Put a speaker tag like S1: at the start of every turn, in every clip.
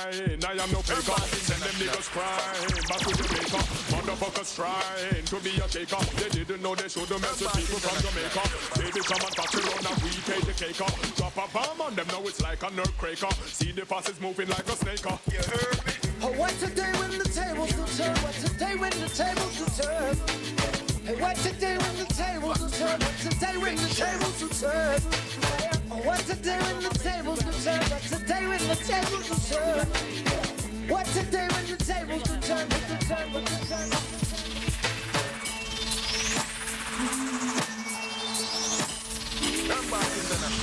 S1: lying. I am no faker. Send them niggas crying. Back to Jamaica. Motherfuckers trying to be a shaker. They didn't know they should mess with people from Jamaica. Baby, come and touch it on and we take the cake up. Drop a bomb on them, now it's like a nerve cracker. See the fastest moving like a snake. You heard me?
S2: Oh, what today when the tables will turn? What today when the tables will turn? Hey, what today when the tables will turn? What today when the tables will turn? Oh, what today when the tables will turn? What today when the tables will turn? What today when the tables will turn? What the turn? What the turn?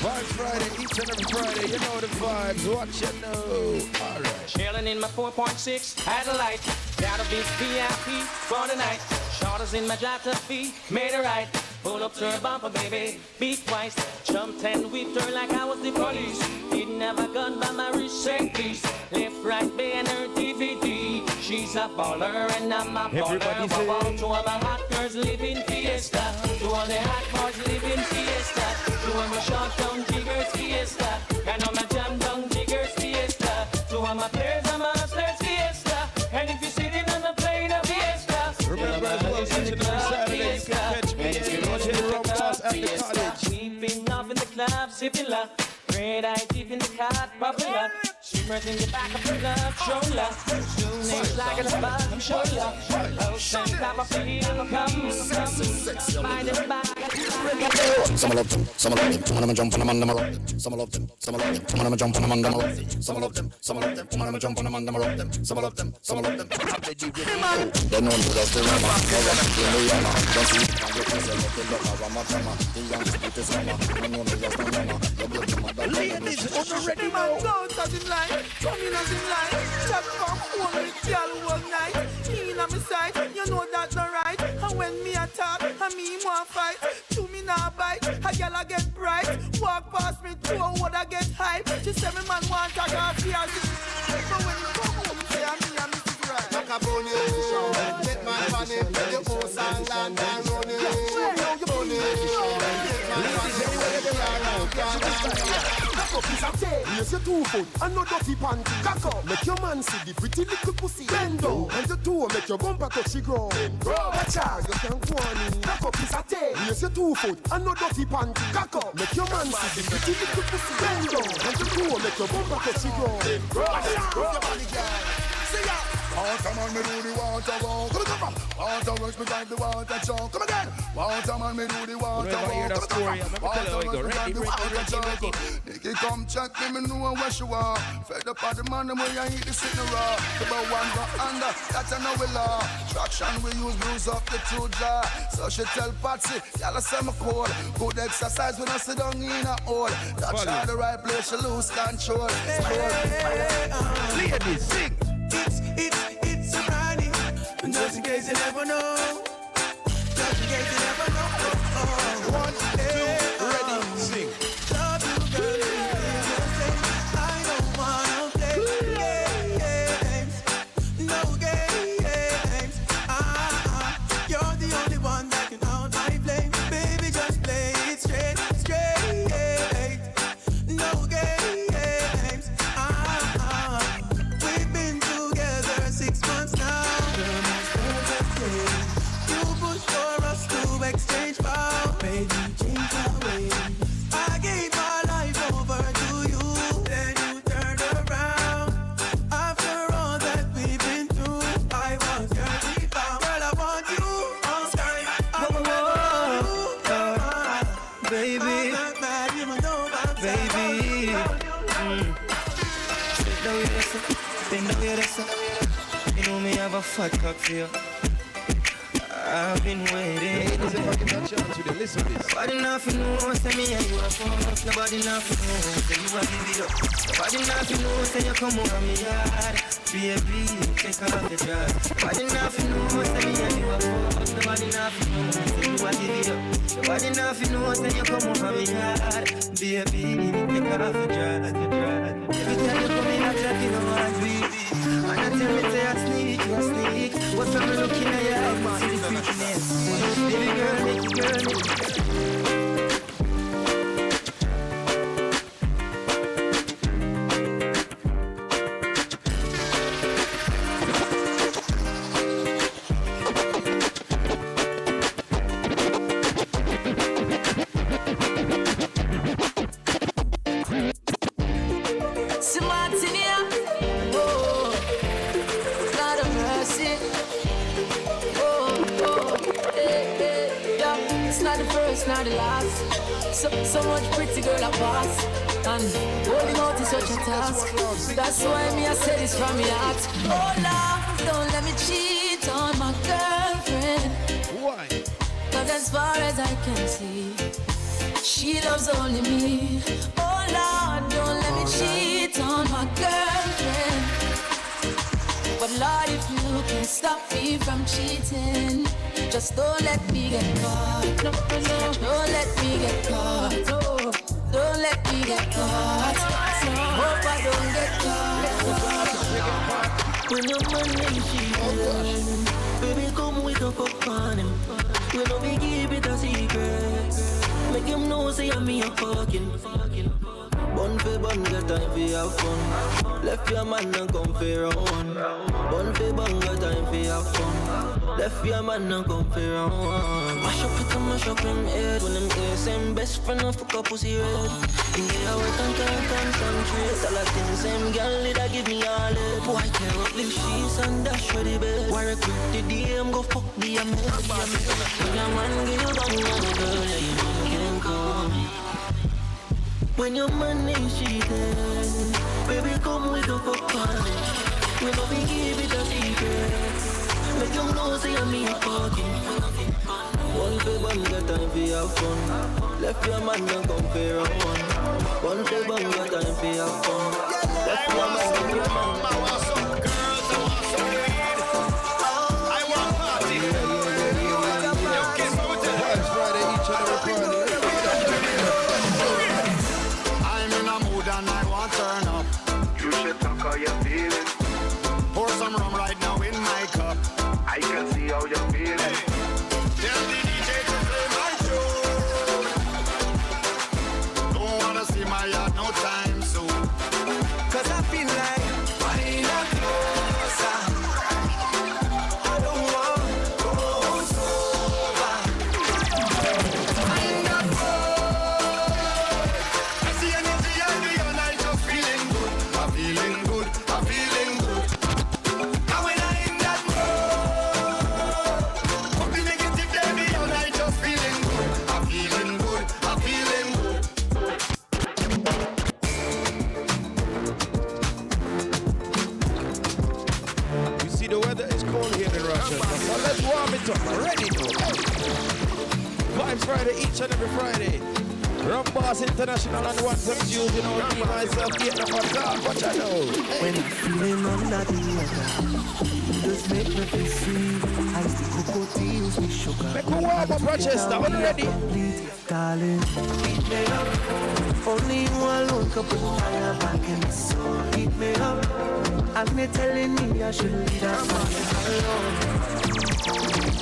S3: Vibes Friday, each and every Friday, you know the vibes, what you know. Alright.
S4: Chilling in my 4.6 Adelaide. Got a big VIP for the night. Shorters in my Jata feet, made it right. Pull up to her bumper, baby, beat twice. Jumped and whipped her like I was the police. Didn't have a gun by my wrist, say please. Left, right, and her DVD. She's a baller and I'm a baller. Wow, to all my hot girls living fiesta. To all the hot boys living fiesta. To all my short down jiggers fiesta. And all my jam down jiggers fiesta. To all my players and my hustlers fiesta. And if you're sitting on the plane of fiesta,
S3: remember as well, each and every Saturday you can catch me in Rock Pass at the cottage.
S4: Keeping off in the club, sipping love. Red eye deep in the car, popping up. Shimmers in the back of the club, show love. Soon it's like a spot, show love. Ocean top of the hill, come. By the back.
S5: Some love them, some love them. Some of them jump on them and them rock them. Some love them, some love them. Some of them jump on them and them rock them. Some love them, some love them. Some of them jump on them and them rock them. Some love them, some love them. They know me just the rama, no rama, the rama. Don't see it, can't get yourself up in the rama, rama. The young split is rama, they know me just the rama. You build them up.
S3: Ladies, already know.
S6: Out as him line, tongue in as him line. Chat from phone with girl all night. In on my side, you know that's not right. And when me attack, and me want fight. To me now bite, a girl I get bright. Walk past me, through what I get hype. She say me man want a girl fear. But when you come home, say I'm me and Mrs. Right.
S7: Macaroni, get my money, the post and land and running.
S8: Here's your 2 foot and no dirty panty. Cock up, make your man see the pretty little pussy. Bend down, and the toe make your bumper touch the ground. Watch out, you can't go on in. Cock up is a tail. Here's your 2 foot and no dirty panty. Cock up, make your man see the pretty little pussy. Bend down, and the toe make your bumper touch the ground. Watch out, your body girl. See ya.
S7: Water man, me do the water walk. Water works me drive the water chalk. Come again. Water man, me do the water walk. Water works me drive the water chalk. Nicky come check me know where she are. Fed up on the man, the way I eat the sitting raw. About one go under, that's a no law. Traction we use bruise up the 2 jaw. So she tell Patsy, y'all say me cold. Good exercise when I sit down in a hole. Touch her the right place, she lose control.
S3: Ladies, sing.
S6: It's a Friday. Just in case you never know. Just in case you never know.
S3: 1, 2, ready, sing.
S6: Love you, girl. I don't wanna play games. No games. You're the only one that can out my flame. Baby, just play it straight. No games. We've been together 6 months now. You push for us to exchange power. Baby, change our ways. I gave my life over to you, then you turned around. After all that we've been through, I was your rebound. Girl, I want you all time. I want you, baby. I'm not mad, you know I'm baby. You know me have a fat cock for you. I've been waiting.
S3: Ladies, if I can touch on to the listen to this.
S6: Nobody nothing knows, say me and you are fucked. Nobody nothing knows, say you are give it up. Nobody nothing knows, say you come over me yard. Baby, take off the dress. Nobody nothing knows, say me and you are fucked. Nobody nothing knows, say you are give it up. Nobody nothing knows, say you come over me yard. Baby, take off the dress. Every time you come in, I check in on my baby. And I tell me say I sneak. What's up, looking at your eyes, see the freakiness. Baby girl, make you girl.
S9: first nor the last. So much pretty girl I pass. And holding out is such a task. That's why me I say this from my heart. Oh Lord, don't let me cheat on my girlfriend.
S3: Why?
S9: Cause as far as I can see, she loves only me. Oh Lord, don't let me cheat on my girlfriend. But Lord, if you can stop me from cheating, just don't let me get caught. No, don't let me get caught. No, don't let me get caught. So hope I don't get caught.
S6: When your money cheating, baby come with a fuck on him. We know we keep it a secret. Make him know say I'm me a fucking. Bun for bun, get time for have fun. Left your man and come for round. Bun for bun, get time for have fun. Left your man and come for round. Mash up it and mash up him head. When them hear same best friend and fuck up pussy red. In the hour can't concentrate. All the things same girl that give me all it. Boy tear up the sheets and dash for the bed. Work with the DM, go fuck the amazing. When your man give you down on the girl, yeah you know you can come. When your man is cheating, baby come with a fuck on it. We know we keep it a secret. Make them know say I'm me a fucking. One for one, get time for have fun. Left your man and come for a one. One for one, get time for have fun. Left your man and come for a one. I want some girls, I want some weed. I want party.
S3: Vibes Friday, each and every Friday.
S7: And I want turn up. You should talk how you're feeling. Pour some rum right now in my cup. I can see how you're feeling. Tell the DJ to play my tune. Don't wanna see my yard no time soon. Cause I feel like buying a closer. I don't want to go sober. I'm not I see energy and the other night just feeling good. I'm feeling good, I'm feeling good. And when I'm in that mood, put the negative there, the other night just feeling good. I'm feeling good, I'm feeling good.
S3: You see the weather is cold here in Rochester, so let's warm it up. Ready to Vibes Friday, each and every Friday. Rum Boss International and one some tunes, you know, me, myself, getting up on top, what I know.
S6: When I'm feeling under the weather, just make me feel sweet. I still cocoa tea, use me sugar.
S3: Make a warm up, Rochester, when ready.
S6: Darling, heat me up. Only you alone can put fire back in my soul. Heat me up. And me telling me I should leave that fire alone.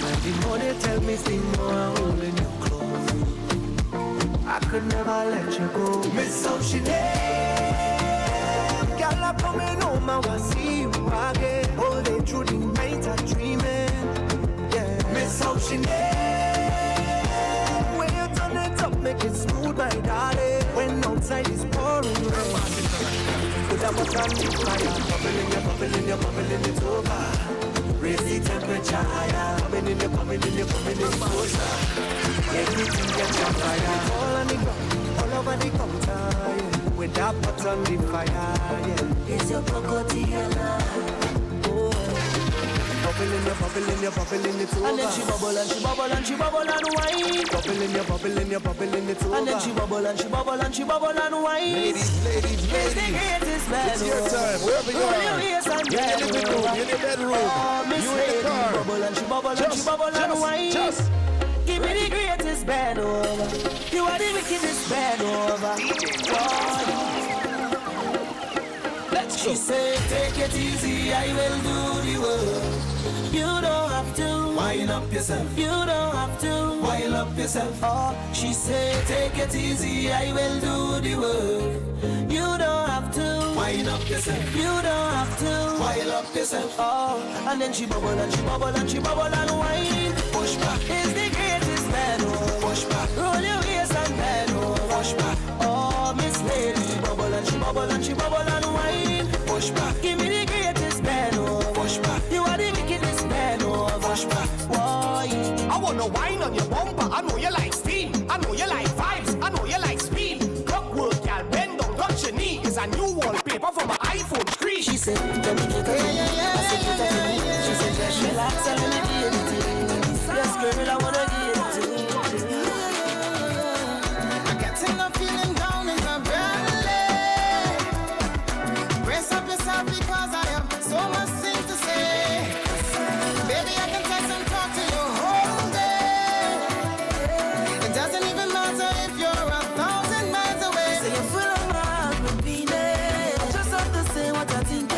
S6: And the more they tell me, the more I'm holding you close. I could never let you go. Miss Ocean, girl, I'm coming home, I wanna see you again. All day through the night, I'm dreaming. Yeah, Miss Ocean, when you turn it up, make it smooth, my darling. When outside is pouring rain, put up a fire, bubbling, you're bubbling, it's over. Raise the temperature higher. Coming in, you're coming in closer. Everything gets on fire. All on the ground, all over the counter, yeah. With that pot on the fire, yeah. It's your Cocotiana. Oh, bubbling, it's over.
S9: And then she bubble and she bubble and she bubble and wine.
S6: Bubbling, it's over.
S9: And then she bubble and she bubble and she bubble and wine.
S3: Ladies,
S9: It's the greatest man.
S3: it's your time, wherever you are. You're in the living room, you're in the bedroom, you in the car.
S9: Bubble and she bubble and she bubble and wine.
S3: Just.
S9: Give me the greatest band over. You are the wickedest band over.
S3: Let's go.
S9: She said, take it easy, I will do the work. You don't have to wind up yourself. You don't have to wind up yourself. Oh, she said, take it easy, I will do the work. You don't have to wind up yourself. You don't have to wind up yourself. Oh, and then she bubble and she bubble and she bubble and wine. Push back is the greatest man. Push back. Roll your waist and bend over. Push back. Oh, Miss Lady, bubble and she bubble and she bubble and wine. Push back. Give me the greatest man. Push back. You are the wickedest man. Push back. Why?
S10: I wanna wine on your bumper. I know you like steam. And destiny is a new wallpaper for my iPhone screen.
S9: She said, let me get her. I said, get her. She said, just relax and let me give it to you. Yes, girl, I wanna give it to you.
S10: I'm getting a feeling down in my belly. Brace up yourself because I have so much things to say. Baby, I can text and talk to you whole day. It doesn't even matter if you're 1,000 miles away.
S9: Say you're full of my heart, baby. I just have to say what I think. I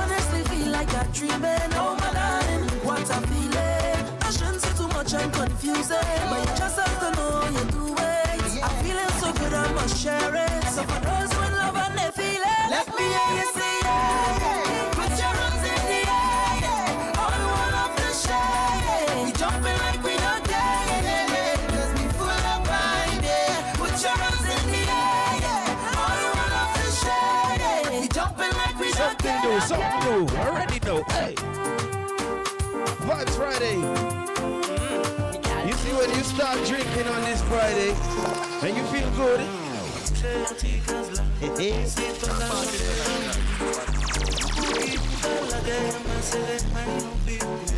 S9: honestly feel like I'm dreaming. Oh my darling, what I'm feeling. I shouldn't say too much, I'm confusing. But you just have to know you do it. I'm feeling so good, I must share it. So for those who in love and they feel it, let me hear you say yeah. Put your hands in the air. All one of the shade. We jumping like we don't care.
S10: Cause we full of pride, yeah.
S9: Put your hands in the air. All one of the shade. We jumping like we don't
S3: Something
S9: care.
S3: new, something new. Already know. Hey. Vibes Friday. You see when you start drinking on this Friday and you feel good.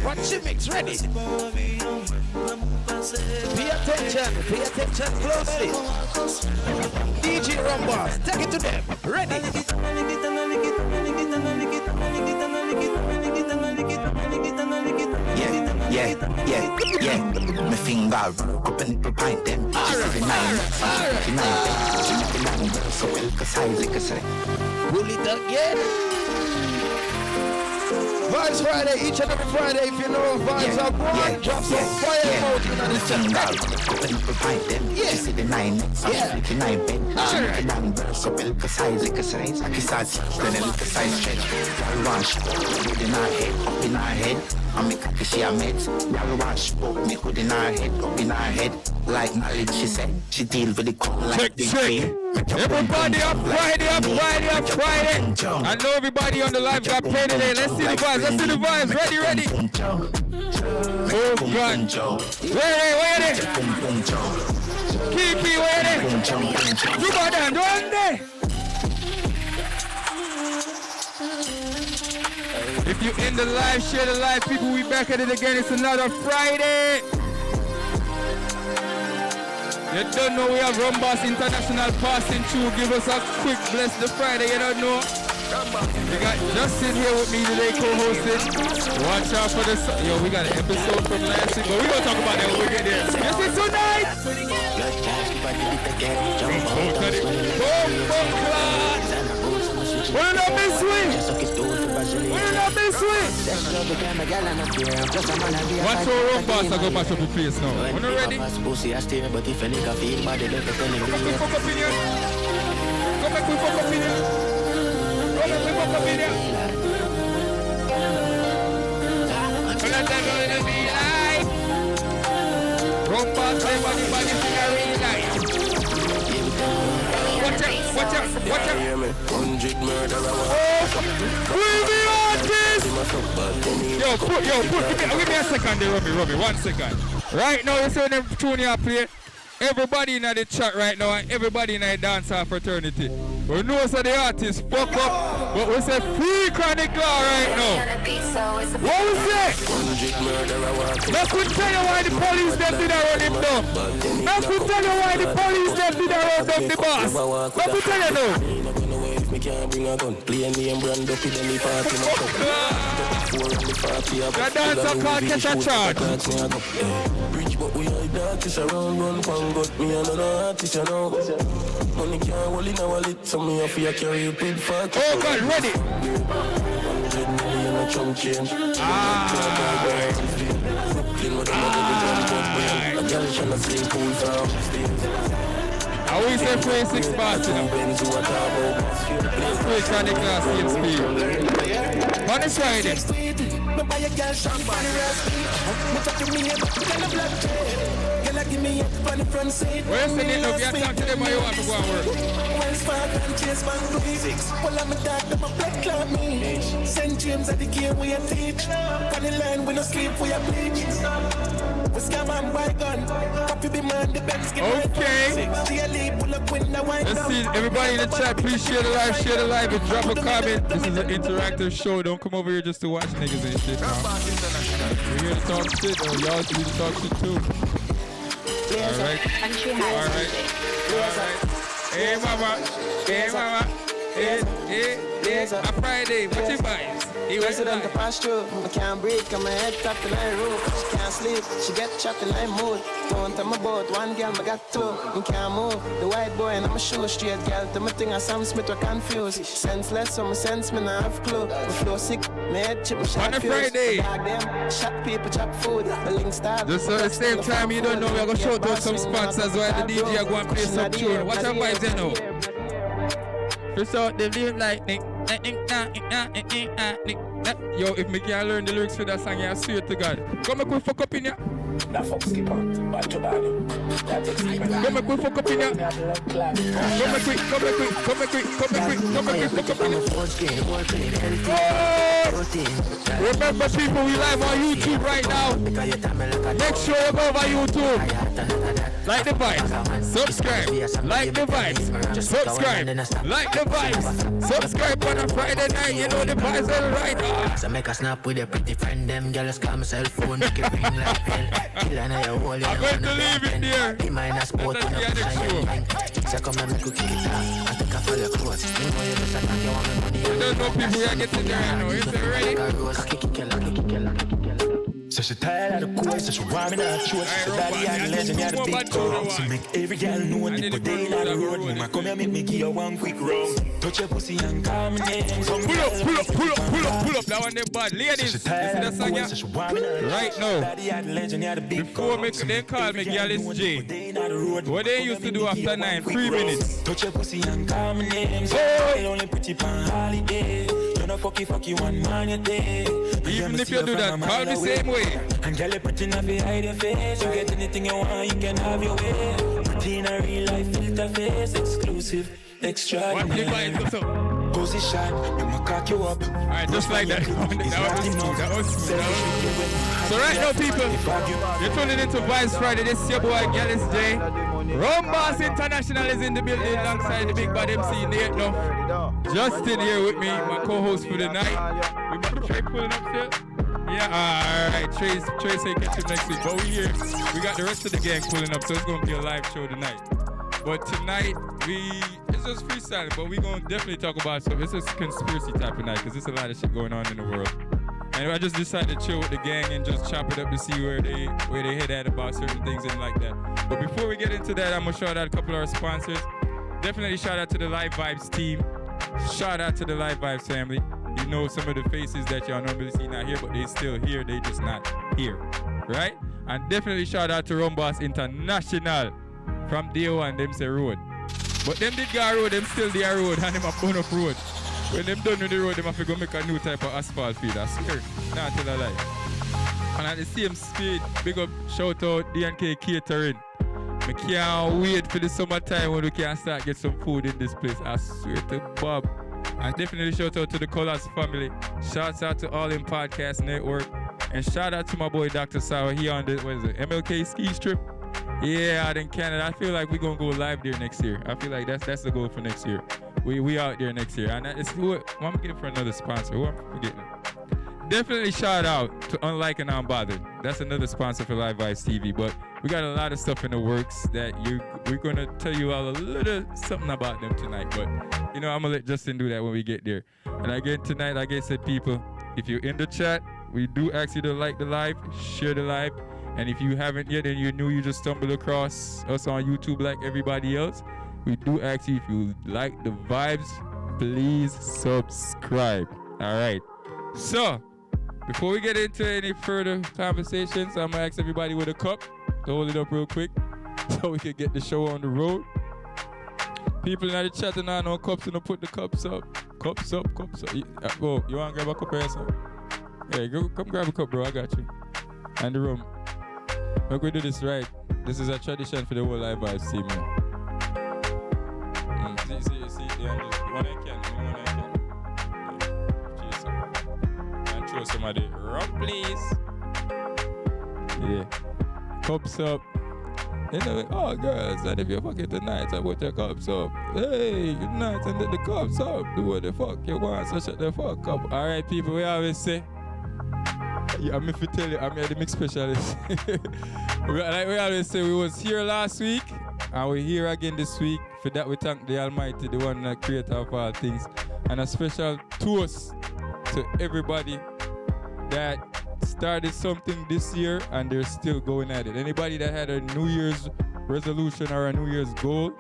S3: Watch your mix ready. Pay attention closely. DJ Rumboss, take it to them. Ready.
S5: Yeah. My finger up and pint them. So size like I say.
S3: Pull it again. Vibes Friday, each and every Friday, if you know vibes are born, drop some fire emoji on the chat.
S5: Yeah. See the 9, the 9 bed. So size like a size. I kiss out, then a little size stretch. I wash, up in our head. I make a she a meds. Y'all wash, me hood in our head, up in our head. Like knowledge, she said. She deal with the come like the cream.
S3: Everybody up Friday. I know everybody on the live got play today. Let's see the vibes. Ready. Oh God. Where are they? Kiki, where are they? You got them, don't they? If you in the live, share the live, people. We back at it again. It's another Friday. You don't know we have Rumboss International passing through. Give us a quick bless the Friday. You don't know. We got Justin here with me today, co-hosting. Watch out for this. Yo, we got an episode from last week, but we gonna talk about that when we get there. Yes, it's tonight. We're not this week. Watch your Rumboss. I go mash up the place now. We're not ready. Come back with fuck opinion. Rumboss, everybody figure life. Watch out.
S11: 100 murderer.
S3: We'll be on this. Give me a second there, Robbie. 1 second. Right now, you see them tune you play. Everybody in the chat right now and everybody in the dancehall fraternity. We know so the artists fuck up, but we say free Chronic Law right now. What was that? Now could tell you why the police them did around him though. Now could tell you why the police them did around the boss. Now could tell you though.
S11: Me can't bring a gun. Play a name brand up in any party.
S3: The dancer called catch a charge.
S11: Rich but we are the artists around. Run pan got me another artist you know. Money can't hold in a wallet. So me have to carry a big fat.
S3: Oh God, ready.
S11: 100 million a chunk change. Brooklyn with a girl tryna sing cool from.
S3: I always say play 6 bars to them. Play Chronic Law, same speed. On this Friday. Where's the name of your talk to them or you want to go and work?
S10: St. James at the game we teach. On the line we no sleep we bleach.
S11: scam and buy gun. Copy be man, the Benz get
S3: okay. Let's see, everybody in the chat, please share the live, and drop a comment. This is an interactive show. Don't come over here just to watch niggas and shit, man. We're here to talk shit, or y'all need to talk shit too. Alright.
S12: And she has
S3: Alright. Hey mama. It's a Friday. What you buying?
S6: Resident of pasture, I can't breathe, cause my head tapped in my roof. She can't sleep, she get chopped in my mood. Don't tell me about one girl, I got two. I can't move, the white boy and I'm a shoe straight girl. Tell me thing, I Sam Smith, we're confused. Senseless, so my sense, me not have clue. My flow sick, my head chip, my shot
S3: on a Friday.
S6: Dog them, shot people, chop food. The link start.
S3: Just at the same time, you don't know, we're going to shout out some sponsors while the DJ go and play some tune. Watch our vibes, you know. First out, they live like Nick. Yo, if me can't learn the lyrics for that song, I swear to God. Come make we fuck up in ya.
S11: That fuck skip on, but to bad. That takes me.
S3: Come make we fuck up in ya. Come make we fuck up in ya. Remember people, we live on YouTube right now. Make sure you go over YouTube. Like the vibes, subscribe. Like the vibes, subscribe. Like the vibes, subscribe on a Friday night. You know the vibes are right.
S13: So make a snap with a pretty friend. Them girls call my cell phone, make it ring like hell. Kill and I hold you.
S3: I'm going to leave it there.
S13: Be mine a sport on the so come and make you kick it off. I think I follow your clothes. You know you just attack you want my money.
S3: There's no people who are getting there right now. Is it ready?
S11: So she tired of the course, so she want me not choose. So daddy had the legend, had the big toe. So make every girl know when they put day on the road. Mama come here, make me give you one quick round. Touch your pussy and call me name.
S3: Pull up. That one they bad. Ladies, listen to that song, yeah? Right now, before they call me girl, it's J. What they used to do after 9, 3 minutes.
S11: Touch your pussy and call me name. So only pretty pan holiday. Fuck you one man a day.
S3: Even if you do that, call the same way.
S11: And girl, you pretty enough, you hide your face. You get anything you want, you can have your way. Pretty in a real life, filter face, exclusive, extraordinary. Position, I'ma cock you up.
S3: Alright, just like that. That was smooth. So right now, people, you're tuning into Vibes Friday. This is your boy, Gallus J. Rumboss International is in the building alongside the big bad MC Nate Duff. Justin here with me, my co-host for the night. We got Trey pulling up still? Yeah, alright. Trey say catch him next week. But we here. We got the rest of the gang pulling up, so it's going to be a live show tonight. But tonight, it's just freestyling, but we're going to definitely talk about something. It's a conspiracy type of night, because there's a lot of shit going on in the world. And I just decided to chill with the gang and just chop it up to see where they hit at about certain things and like that. But before we get into that, I'm going to shout out a couple of our sponsors. Definitely shout out to the Live Vibes team. Shout out to the Live Vibes family. You know some of the faces that y'all normally see not here, but they still here. They just not here, right? And definitely shout out to Rumboss International from day one. Them say road, but them did go road. Them still the road and them a bone up road. When them done with the road, them have to go make a new type of asphalt field. I swear, not tell a lie. And at the same speed, big up shout out DNK Catering. I can't wait for the summertime when we can start get some food in this place. I swear to Bob. And definitely shout out to the Colors family. Shouts out to All In Podcast Network. And shout out to my boy Dr. Sauer. He on the MLK ski strip. Yeah, out in Canada. I feel like we're gonna go live there next year. I feel like that's the goal for next year. We out there next year. And it's who I'm getting for another sponsor. Who I'm forgetting? Definitely shout out to Unlike and Unbothered. That's another sponsor for Live Vibes TV. But we got a lot of stuff in the works that we're gonna tell you all a little something about them tonight. But you know, I'm gonna let Justin do that when we get there. And again tonight, like I said, people, if you're in the chat, we do ask you to like the live, share the live. And if you haven't yet and you're new, you just stumbled across us on YouTube like everybody else, we do ask you, if you like the vibes, please subscribe. All right. So, before we get into any further conversations, I'm going to ask everybody with a cup to hold it up real quick so we can get the show on the road. People in the chat and I know cups, and put the cups up. Cups up. You want to grab a cup or something? Yeah, come grab a cup, bro. I got you. And the room. We're going to do this right. This is a tradition for the whole Live Vibes team, man. See, one I can. And throw somebody rum, please. Yeah.
S12: cups up. You know, oh girls, and if you're fucking tonight, I put your cups up. Hey, good night, and then the cups up. Do what the fuck you want, so shut the fuck up. Alright, people, we always say, I'm if you tell you, I'm the mix specialist. Like we always say, we was here last week, and we're here again this week. For that, we thank the Almighty, the one that creator of all things. And a special toast to everybody that started something this year and they're still going at it. Anybody that had a New Year's resolution or a New Year's goal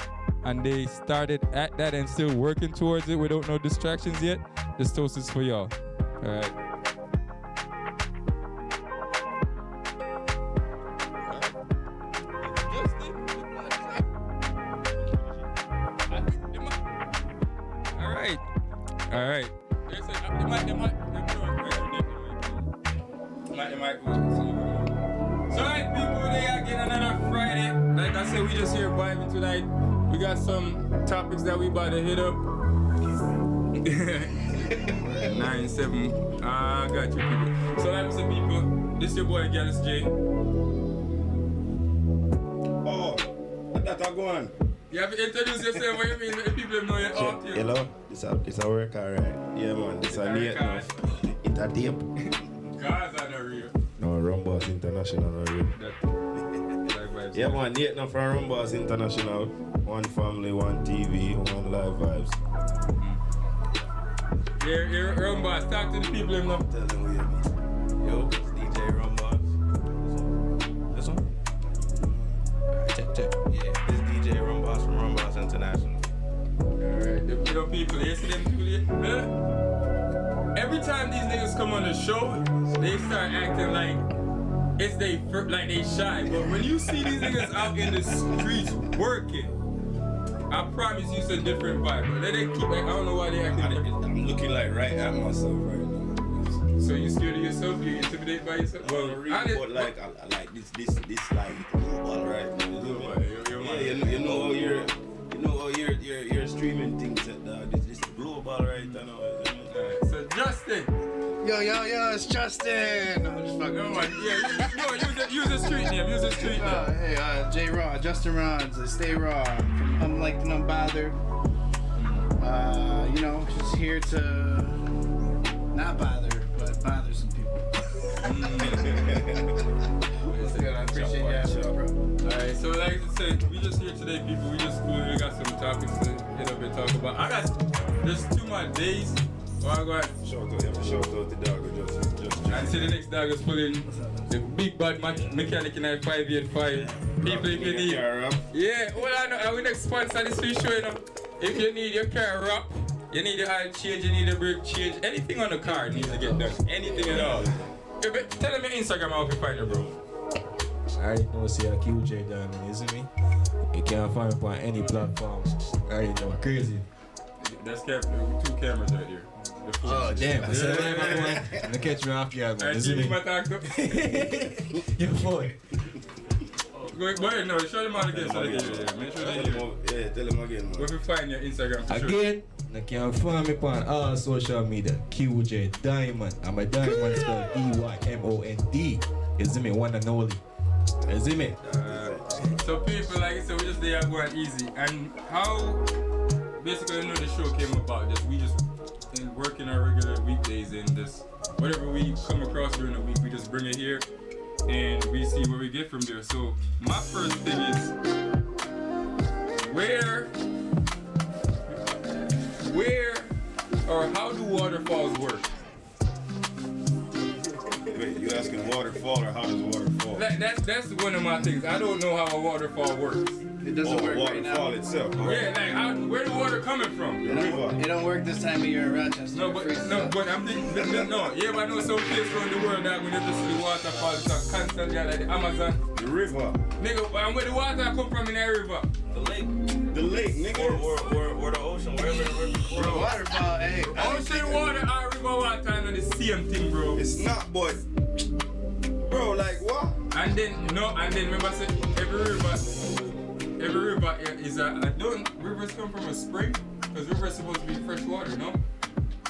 S12: and they started at that and still working towards it without no distractions yet, this toast is for y'all. All right. All right. So right, people, they are getting another Friday. Like I said, we just here vibing tonight. We got some topics that we about to hit up. 9-7. I got you, people. So like I said, people, this your boy Gallus J.
S14: Oh, that's a go on.
S12: You have to introduce yourself. What you mean? The people know you're out here.
S14: Hello, it's a work, alright. Yeah, man, it's a late enough. It's a tape.
S12: Cars are not real.
S14: No, Rumboss International are real. Yeah, man, late enough from Rumboss International. One family, one TV, one live vibes.
S12: Yeah, Rumboss, talk to the people in love.
S14: Tell them who you be. Yo, it's DJ Rumboss. This one? Check. Yeah, this is DJ Rumboss from Rumboss International.
S12: Alright, the people, you see them people here? Every time these niggas come on the show, they start acting like it's like they shy. But when you see these niggas out in the streets working, I promise you it's a different vibe. But they keep like, I don't know why they acting.
S14: I'm looking like right at myself right now.
S12: So you scared of yourself? You intimidated by yourself?
S14: Well, really, but like I like this like global right now. You know how your streaming things at this global right now.
S12: So Justin.
S15: Yo, it's Justin. I'm just fucking.
S12: Use the street name.
S15: Hey, J Raw, Justin Rods. I stay raw. From Unliked and Unbothered. Just here to not bother, but bother some people. I appreciate you having me, bro.
S12: Alright, so like I said, we just here today, people. We just cool. We got some topics to hit up and talk about. I got just 2 more days. Oh, I got
S14: shout out the dog just.
S12: And see the next dog is pulling the big bad mechanic in 585. People, if you need. Yeah, well, I know. Our next sponsor this fish show, you know. If you need your car wrap, you need the oil change, you need a brake change, anything on the car needs to get done. Anything at all. Tell them your Instagram how to find you, bro.
S16: I already know see a QJ Diamond, you see me? You can't find me on any platform. I already know, crazy.
S12: That's 2 cameras right here.
S16: Oh, damn. I'm gonna catch me off guard, man. You see me? Your boy.
S12: Go ahead, no, show them how to get so they get it. Make sure they hear it.
S14: Yeah, tell them again, man.
S12: Where we find your Instagram for
S16: Again, you can find me on all social media. QJ Diamond. I'm a Diamond spelled DYMOND. You see me? One and only. You see me?
S12: So people, like I said, we just there going easy. And how basically I know the show came about. We just working our regular weekdays and just whatever we come across during the week, we just bring it here and we see where we get from there. So my first thing is where or how do waterfalls work?
S14: Wait, you asking waterfall or how does water fall?
S12: That's one of my things. I don't know how a waterfall works.
S15: It doesn't work right now.
S14: Waterfall itself.
S12: Yeah, where the water coming from?
S15: It don't work this time of year in Rochester.
S12: But I'm thinking, but I know some place around the world that when you just see the waterfall, it's constantly like the Amazon.
S14: The river.
S12: Nigga, and where the water come from in that river?
S14: The lake, nigga. Or the ocean, wherever the river.
S15: Bro, waterfall, hey.
S12: Ocean water and river water are the same thing, bro.
S14: It's not, but bro, like what?
S12: And then remember I said every river is don't rivers come from a spring? Because rivers supposed to be fresh water, no?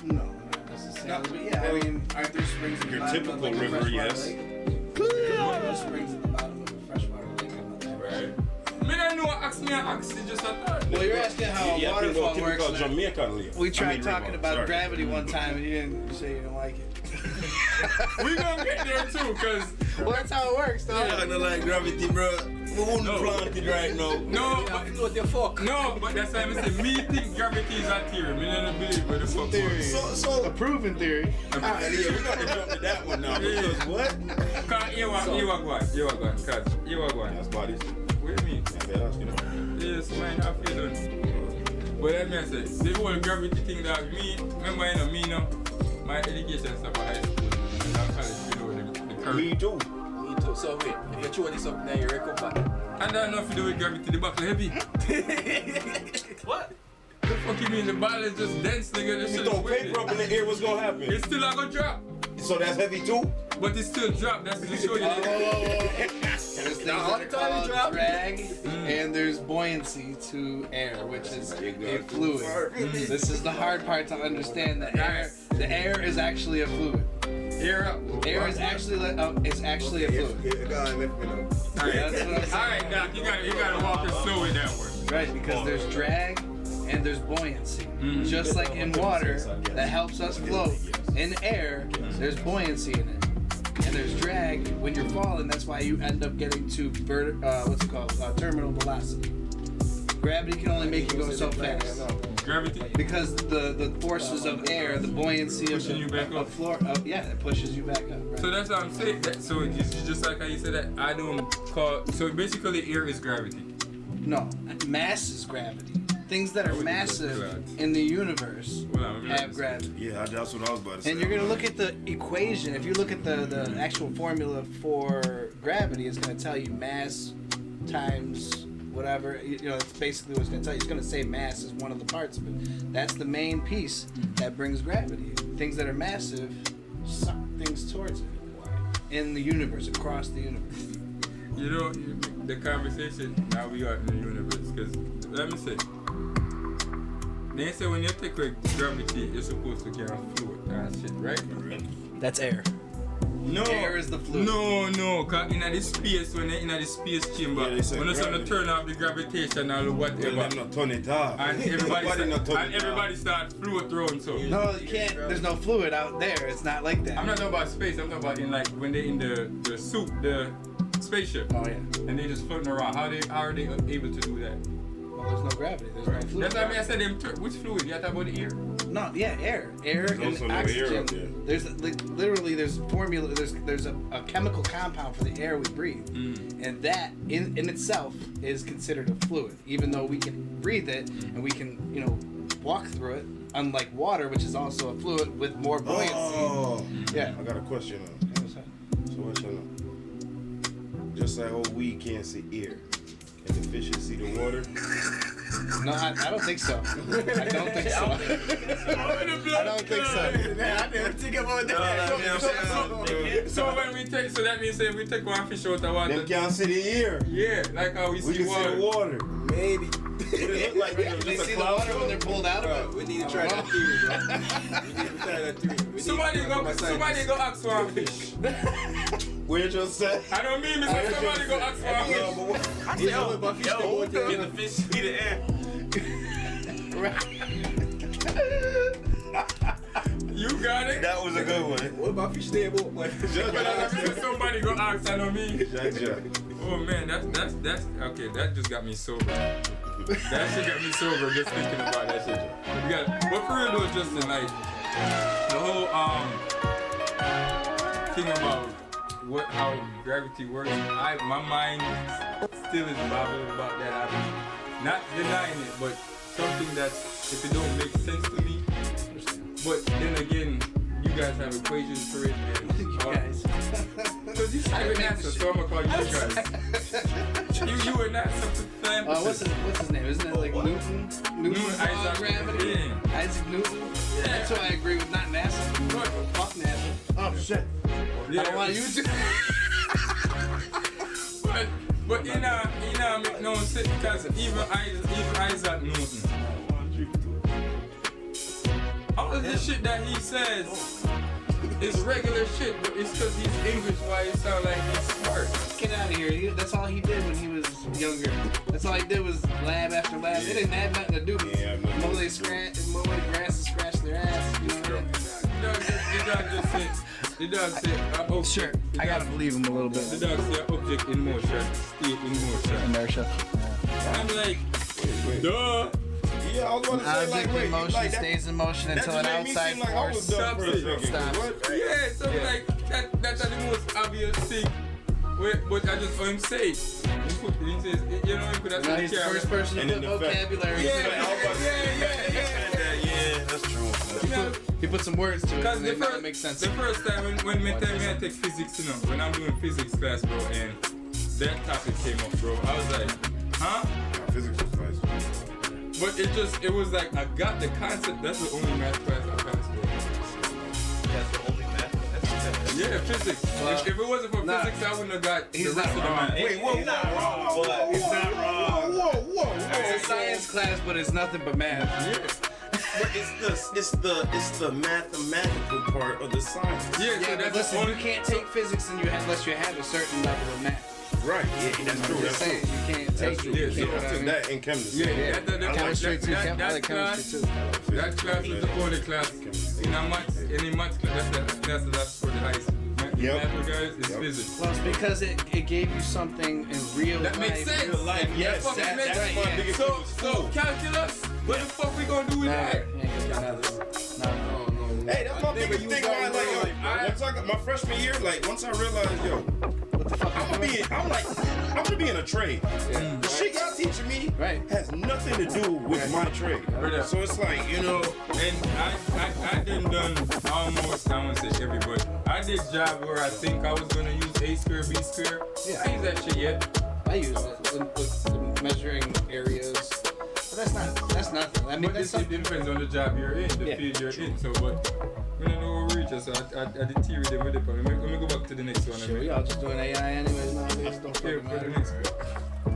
S15: No, not necessarily. Yeah, I mean, aren't there springs at the
S14: your
S15: bottom
S14: typical
S15: of like
S14: river, yes.
S15: There's springs at the bottom of a freshwater
S12: don't know what oxygen just a third.
S15: Well, you're asking how a waterfall works.
S14: Jamaican layer.
S15: We tried talking about gravity one time and you say you don't like it.
S12: We gonna get there too, cause
S15: well, that's how it works, though.
S14: I don't like gravity, bro. We wouldn't plant it right now.
S12: No, but
S14: what the fuck?
S12: No, but that's why I say me think gravity is a theory. Me don't believe what the fuck.
S15: Theory. So a proven theory.
S14: Yeah, we got to jump to that one now. Because what?
S12: Cause you are going. Cause you are going.
S14: That's bodies.
S12: What do you mean? Yes, man, I feel done. But let me say, the whole gravity thing that me, remember, me now, my education stuff at high school, and I'm college, the curve.
S14: Me too.
S17: So wait, if you throw this up now, you recover.
S12: And that enough to do with gravity, the buckle heavy.
S17: What?
S12: The fuck you mean? The ball is just dense, nigga.
S14: If you throw paper up in the air, what's gonna happen?
S12: It's still not gonna drop.
S14: So that's heavy too?
S12: But it still drop. That's to show you.
S15: There's things that are called drag, and there's buoyancy to air, which is a fluid. This is the hard part to understand. The air is actually a fluid. Air is actually a fluid.
S12: Alright, Doc, you gotta walk us slow with that one.
S15: Right, because there's drag and there's buoyancy. Just like in water, that helps us float. In air, there's buoyancy in it. And there's drag when you're falling. That's why you end up getting to terminal velocity. Gravity can only make you go so fast.
S12: Gravity?
S15: Because the forces of air, the buoyancy of
S12: you back up.
S15: floor, yeah, it pushes you back up. Right?
S12: So that's what I'm saying. So it's just like how you said that. I don't call. So basically, air is gravity.
S15: No, mass is gravity. Things that are massive in the universe have gravity.
S14: Yeah, that's what I was about to say.
S15: And you're gonna look at the equation. If you look at the actual formula for gravity, it's gonna tell you mass times whatever. You know, it's basically what it's gonna tell you. It's gonna say mass is one of the parts of it. That's the main piece that brings gravity. Things that are massive suck things towards it in the universe, across the universe.
S12: You know, the conversation now we are in the universe. Because let me say. They say when you take away gravity, you're supposed to get on fluid and shit, right?
S15: That's air.
S12: No.
S15: Air is the fluid.
S12: No, cause in the space, when you're in the space chamber, when you're trying to turn off the gravitation or whatever.
S14: Well, not turn it off.
S12: And everybody start fluid throwing so.
S15: No, you can't. There's no fluid out there. It's not like that.
S12: I'm not talking about space. I'm talking about in like when they're in the suit, the spaceship.
S15: Oh yeah.
S12: And they just floating around. How are they able to do that?
S15: Well, there's no gravity. There's no fluid.
S12: That's what I mean. I said them. Which fluid? You have to talk about the air.
S15: No, yeah, air and oxygen. There's literally there's formula. There's a chemical compound for the air we breathe, and that in itself is considered a fluid, even though we can breathe it and we can walk through it. Unlike water, which is also a fluid with more buoyancy.
S14: Oh,
S15: yeah.
S14: I got a question now. So what you know? Just like how we can't see air, can the fishes see the water?
S15: No, I don't think so. I don't think so. I don't think so.
S17: I didn't think about that.
S12: So when we take, so that means if we take one fish out of water,
S14: them can't see the air.
S12: Yeah, like how we see water.
S14: See the water.
S17: Maybe.
S14: It look like
S15: they see the water when they're pulled out of it.
S17: We need to try that theory, bro. We need to try that theory.
S12: Somebody go ask for a fish.
S14: What you just said?
S12: I don't mean because somebody go ask for a fish.
S17: I say, oh, but fish don't want to get the fish see the air.
S12: You got it.
S14: That was a good one.
S17: What about fish stable?
S12: Somebody go ask, I know me. Oh man, that's okay. That just got me sober. That shit got me sober just thinking about that shit. But for real though, Justin, like the whole thing about how gravity works, my mind still is bothered about that. I'm not denying it, but something that if it don't make sense to me. But then again, you guys have equations for it. And,
S15: you guys.
S12: Because you said NASA, so I'm gonna call you guys. you and NASA.
S15: What's his name? Isn't it like Newton? Newton
S12: Isaac
S15: gravity?
S12: Yeah.
S15: Isaac Newton? Yeah. That's why I agree with not NASA. Fuck NASA. Oh shit.
S12: Yeah.
S15: I don't want you to.
S12: But you know, make no sense because even Isaac Newton, all of the shit that he says it's regular shit, but it's because he's English why he sound like he's smart.
S15: Get out of here. That's all he did when he was younger. That's all he did was lab after lab. They didn't have nothing to do. Mow their grass and scratch their ass. You know what
S12: The dog said,
S15: sure, I gotta believe him a little bit.
S12: The dog said object in motion, state in motion.
S15: Inertia.
S12: I'm like, duh.
S14: Yeah, I was going to say,
S15: Object
S14: like,
S15: in
S14: wait,
S15: motion
S14: like
S15: stays in motion until an outside force
S12: stops it. Yeah, so like that's the most obvious thing. But I just saw him say. He says, you know, he could have said
S15: he's the first person to put vocabulary.
S12: Yeah,
S14: that's true.
S15: He put some words to it.
S12: Because
S15: And it makes sense.
S12: the first time when I take physics, you know, when I'm doing physics class, bro, and that topic came up, bro, I was like, huh?
S14: Physics was nice.
S12: But it was like, I got the concept. That's the only math class I passed, bro.
S17: That's the only math.
S12: Yeah, physics. If it wasn't for physics, I wouldn't have got the rest of the math.
S14: Wait, he's not wrong. He's not wrong. Whoa.
S15: It's a science class, but it's nothing but math.
S12: Yeah.
S14: But it's the mathematical part of the science.
S12: Yeah, so that's
S15: listen,
S12: only,
S15: you can't take physics unless you have a certain level of math.
S14: Right, yeah, that's true. That's true.
S15: You can't take
S14: That's true.
S15: it.
S14: Yeah,
S15: You
S14: so
S15: can't,
S14: I took that in chemistry.
S12: Yeah,
S15: chemistry too. I like chemistry too.
S12: That class is the only class in a maths, any maths class that's for the high school. Math guys is physics.
S15: Well, it's because it gave you something in real life.
S12: That makes sense.
S14: Real life, yes,
S12: That fucking makes
S14: that's
S12: sense.
S14: my biggest
S12: So calculus, what the fuck we gonna do with that?
S15: No.
S14: Hey, that's my biggest thing about once I got my freshman year, like once I realized, I'm gonna be in a trade. The shit y'all teaching me has nothing to do with my trade. So it's like, you know,
S12: and I done almost, I won't say everybody. I did job where I think I was gonna use A square, B square.
S15: Yeah.
S12: I use that shit yet.
S15: I use it with measuring areas. But that's nothing. I mean,
S12: But it depends on the job you're in, the field you're in. So, but we don't know what we reach. So I did theory them with it. Let me go back to the next one.
S15: Sure, we all just doing AI anyways nowadays. Don't fucking matter.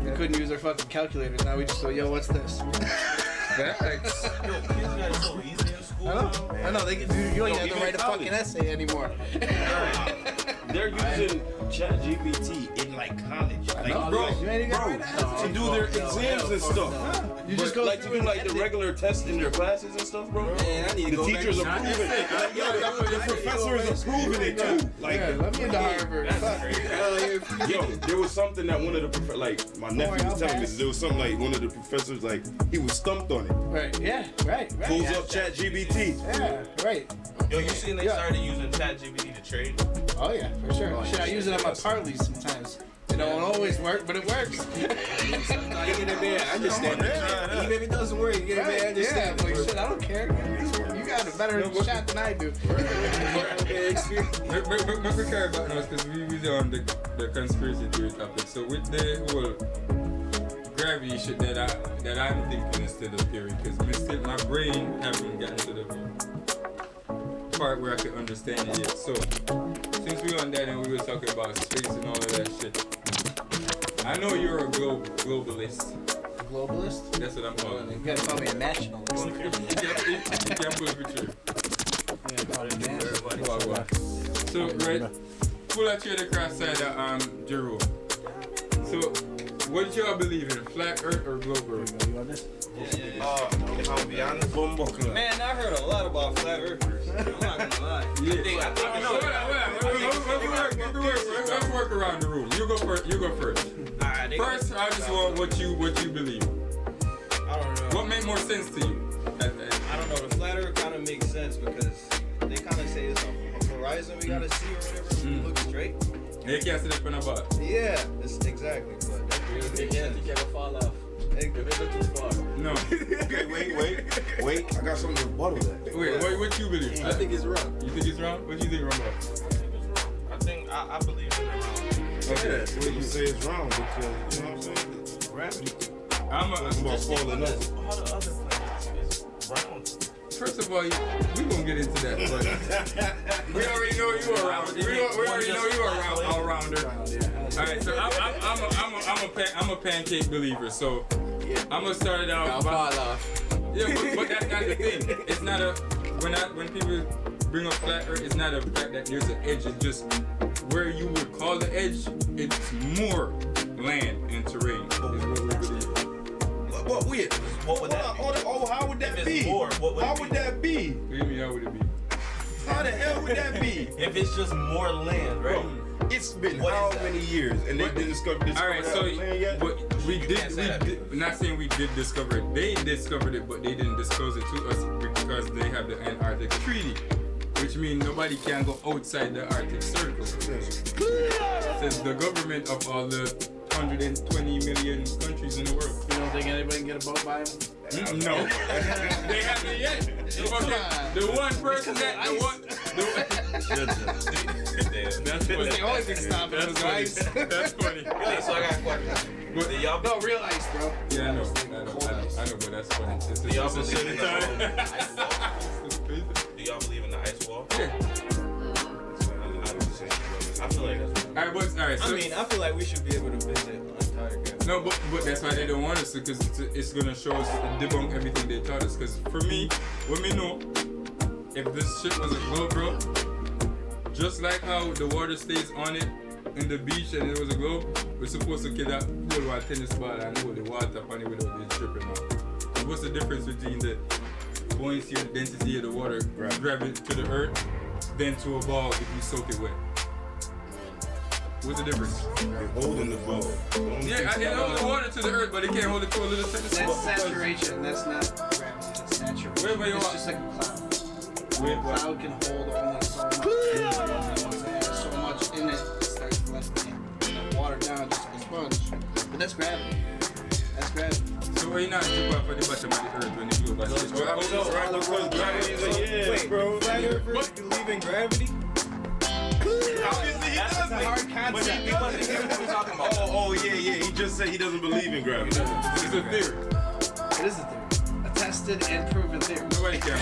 S15: We couldn't use our fucking calculators. Now we just go, yo, what's this?
S12: Facts.
S15: I know. You don't even have to write a fucking essay anymore.
S14: they're using ChatGPT in like college. Like, bro, to do their exams and stuff.
S15: You just go
S14: like to do like the regular tests in their classes and stuff, bro.
S17: Man, I need to
S14: the
S17: go
S14: teachers
S17: back to
S14: approving it. Like, yo, the professors approving it too. Like,
S15: let me into Harvard.
S14: Yo, there was something that one of the like my nephew was telling me. There was something like one of the professors like he was stumped on it.
S15: Right. Yeah. Right.
S14: Pulls up ChatGPT.
S15: Yeah. Right.
S17: Yo, you seen they started using ChatGPT to trade?
S15: Oh yeah, for sure. Shit, I use it on my parlays sometimes. It don't always work, but it works.
S17: You get it there, I understand that. Even if it doesn't work, you get it there, I understand.
S15: Yeah, like shit, I don't care. You got a better shot than I do.
S12: What we care about now is because we was on the conspiracy theory topic. So with the whole gravity shit that I'm thinking instead of theory, because my brain haven't gotten to the part where I can understand it yet. So since we were on that and we were talking about space and all of that shit, I know you're a globalist.
S15: Globalist?
S12: That's what I'm calling it.
S15: You gotta call me a nationalist.
S12: You can't put it for sure. So right, pull out here the cross side of Jerome. So what y'all believe in, flat Earth or global Earth?
S17: If I'll be honest, man, I heard a lot about flat earthers. I'm not gonna lie.
S12: Let's work around the room. You go first.
S17: Alright,
S12: first, I just want what you believe.
S17: I don't know.
S12: What made more sense to you?
S17: I don't know. The flat earth kind of makes sense because they kind of say it's a horizon we gotta see or whatever. We look straight.
S12: You can't see that from above.
S17: Yeah, that's exactly. But you can't fall off. If it look too far.
S12: No.
S14: Okay, wait. I got something to rebuttal that.
S12: Wait, what you believe?
S17: I think it's wrong.
S12: You think it's wrong? What do you think wrong about?
S17: I believe in it wrong.
S14: Okay, so you say it's wrong because, you know what I'm saying? Gravity.
S12: I'm
S14: about falling up.
S17: All the other planets is round.
S12: First of all, we gonna get into that, but we already know you are around. We already know you are all rounder. All right, so I'm a pancake believer. So I'm gonna start it out.
S15: I'll fall off.
S12: Yeah, but that's the thing. It's not a when people bring up flat Earth, it's not a fact that there's an edge. It's just where you would call the edge. It's more land and terrain. Is what we believe.
S14: But wait, what would that be? How would that be? How would that be?
S12: What do you mean, how would it be?
S14: How the hell would that be?
S17: If it's just more land, right?
S14: Bro, it's been how many years and they didn't discover
S12: all right, so
S14: land yet?
S12: but we did. We're not saying we did discover it. They discovered it, but they didn't disclose it to us because they have the Antarctic Treaty, which means nobody can go outside the Arctic Circle. Says the government of all the 120 million countries in the world.
S15: You don't think anybody can get a boat by them?
S12: No. They haven't yet. The one person that that's funny.
S15: The only thing stopping was ice.
S12: That's funny.
S17: Okay, so I got a question.
S12: But
S15: y'all no real ice, bro.
S12: Yeah, I know, but that's funny.
S17: Do y'all believe in the ice wall? Do y'all believe in the ice wall?
S12: Yeah.
S17: I feel like that's
S12: alright, so
S17: I mean, I feel like we should be able to visit Antarctica.
S12: No, but that's why they don't want us to, because it's gonna show us, debunk everything they taught us. Because for me, when we know, if this shit was a globe, bro, just like how the water stays on it in the beach and it was a globe, we're supposed to get that whole while tennis ball and hold the water upon it without being tripping out. And what's the difference between the buoyancy and density of the water grabbing to the earth than to a ball if you soak it wet? What's the difference?
S14: They're holding the ball.
S12: Yeah, it holds the water to the earth, but it can't hold it to a little tennis ball.
S15: That's saturation. That's not gravity. That's saturation. It's just like a cloud. A cloud can hold only so much. Once it has so much in it, it starts letting the water down just like a sponge. But that's gravity. That's gravity.
S12: So why you not jump off at the bottom of the earth when you do about it?
S14: Because gravity is a
S17: wait, bro. Flat earthers believe in gravity?
S14: Obviously he doesn't.
S15: That's a hard concept.
S17: He wasn't here when we were talking about
S14: Oh yeah. He just said he doesn't believe in gravity.
S12: It's a theory.
S15: It is a theory. A tested and proven theory.
S12: Nobody can.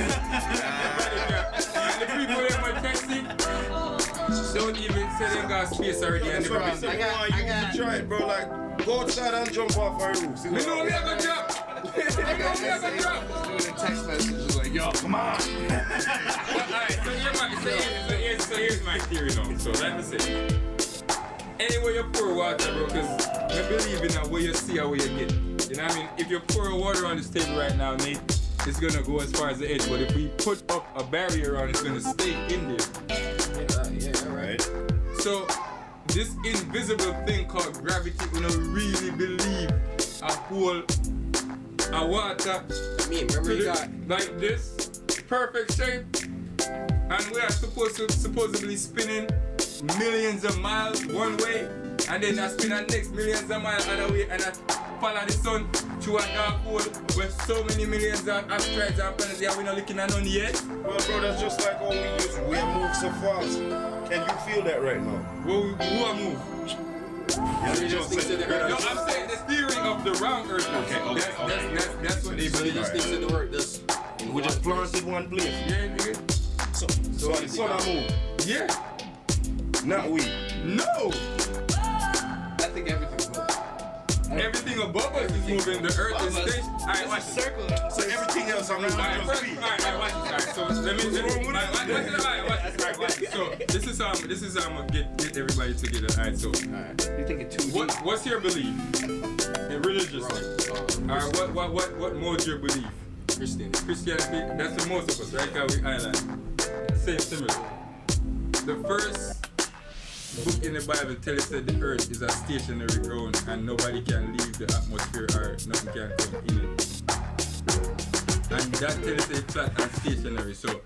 S12: And the people that were texting don't even say they got space already and never been there.
S14: I got try it, bro. Like, go outside and jump off our roof.
S12: We know we have a jump.
S15: Doing a text message like, yo, come on.
S12: Alright, so here's my theory now. So let me say, anywhere you pour water, bro, because I believe in that way you see how you get. You know what I mean? If you pour water on this table right now, Nate, it's gonna go as far as the edge. But if we put up a barrier on it, it's gonna stay in there.
S14: Yeah, right.
S12: So this invisible thing called gravity, we don't really believe a whole water like this, perfect shape, and we are supposedly spinning millions of miles one way, and then I spin the next millions of miles other way, and I follow the sun through a dark hole with so many millions of asteroids and planets that we're not looking at none yet.
S14: Well, bro, that's just like how we move so fast. Can you feel that right now?
S12: Who I move? No, I'm saying the theory of the round earth. That's what they believe.
S14: We just planted one place.
S12: Yeah, nigga.
S14: So the sun move.
S12: Yeah.
S14: Not we.
S12: No.
S15: I think everything's moving.
S12: Everything above us is moving. The earth is stationary. Alright, watch this.
S14: So everything else around us is feet.
S12: Alright, watch this. Alright, so let me watch this. So this is how I'm gonna get everybody together. Alright, so
S15: You think it too deep?
S12: what's your belief? Religiously. Alright, what modes your belief? Christianity, that's the most of us, right? Because we island. Same similar. The first book in the Bible tells us that the earth is a stationary ground and nobody can leave the atmosphere or nothing can come in it. And that tells us it's flat and stationary. So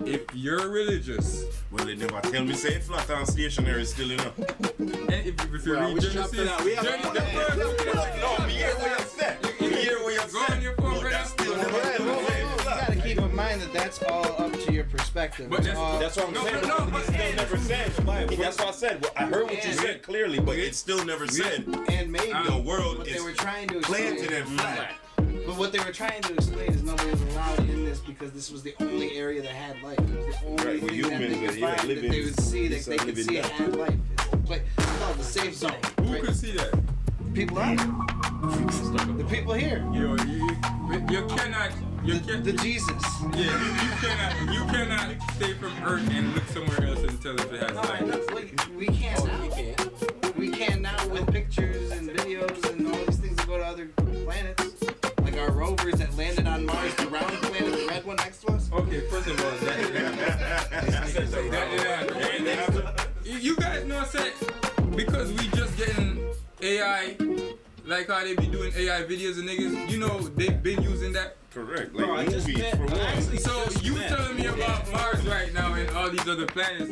S12: if you're religious,
S14: well, they never tell me say flat and stationary still enough.
S12: And if you read Genesis,
S14: no, we hear what you said. We hear what you said. That's still never
S15: You gotta keep in mind that that's all up to your perspective.
S14: But that's what I'm saying. It's still never said. That's what I said. Well, I heard what you said clearly, but it still never said.
S15: And maybe
S14: the world
S15: what
S14: is
S15: they were trying to
S14: planted and flat.
S15: But what they were trying to explain is nobody was allowed in this because this was the only area that had life. It was the only thing that they could find that they would see that they could see it had life. It's like the safe zone.
S12: Who could see that?
S15: People out there. The people here.
S12: You cannot.
S15: The Jesus.
S12: Yeah, you Earth and look somewhere else and tell if it has life.
S15: We can't now. We can now with pictures and videos and all these things that go to other planets. Like our rovers that landed on Mars, the round planet, the red one next to us.
S12: Okay, first of all, you guys know that because we just getting AI, like how they be doing AI videos of niggas, you know they've been using that.
S14: Correct, like movies for one.
S12: So you telling me about Mars right now and all these other planets?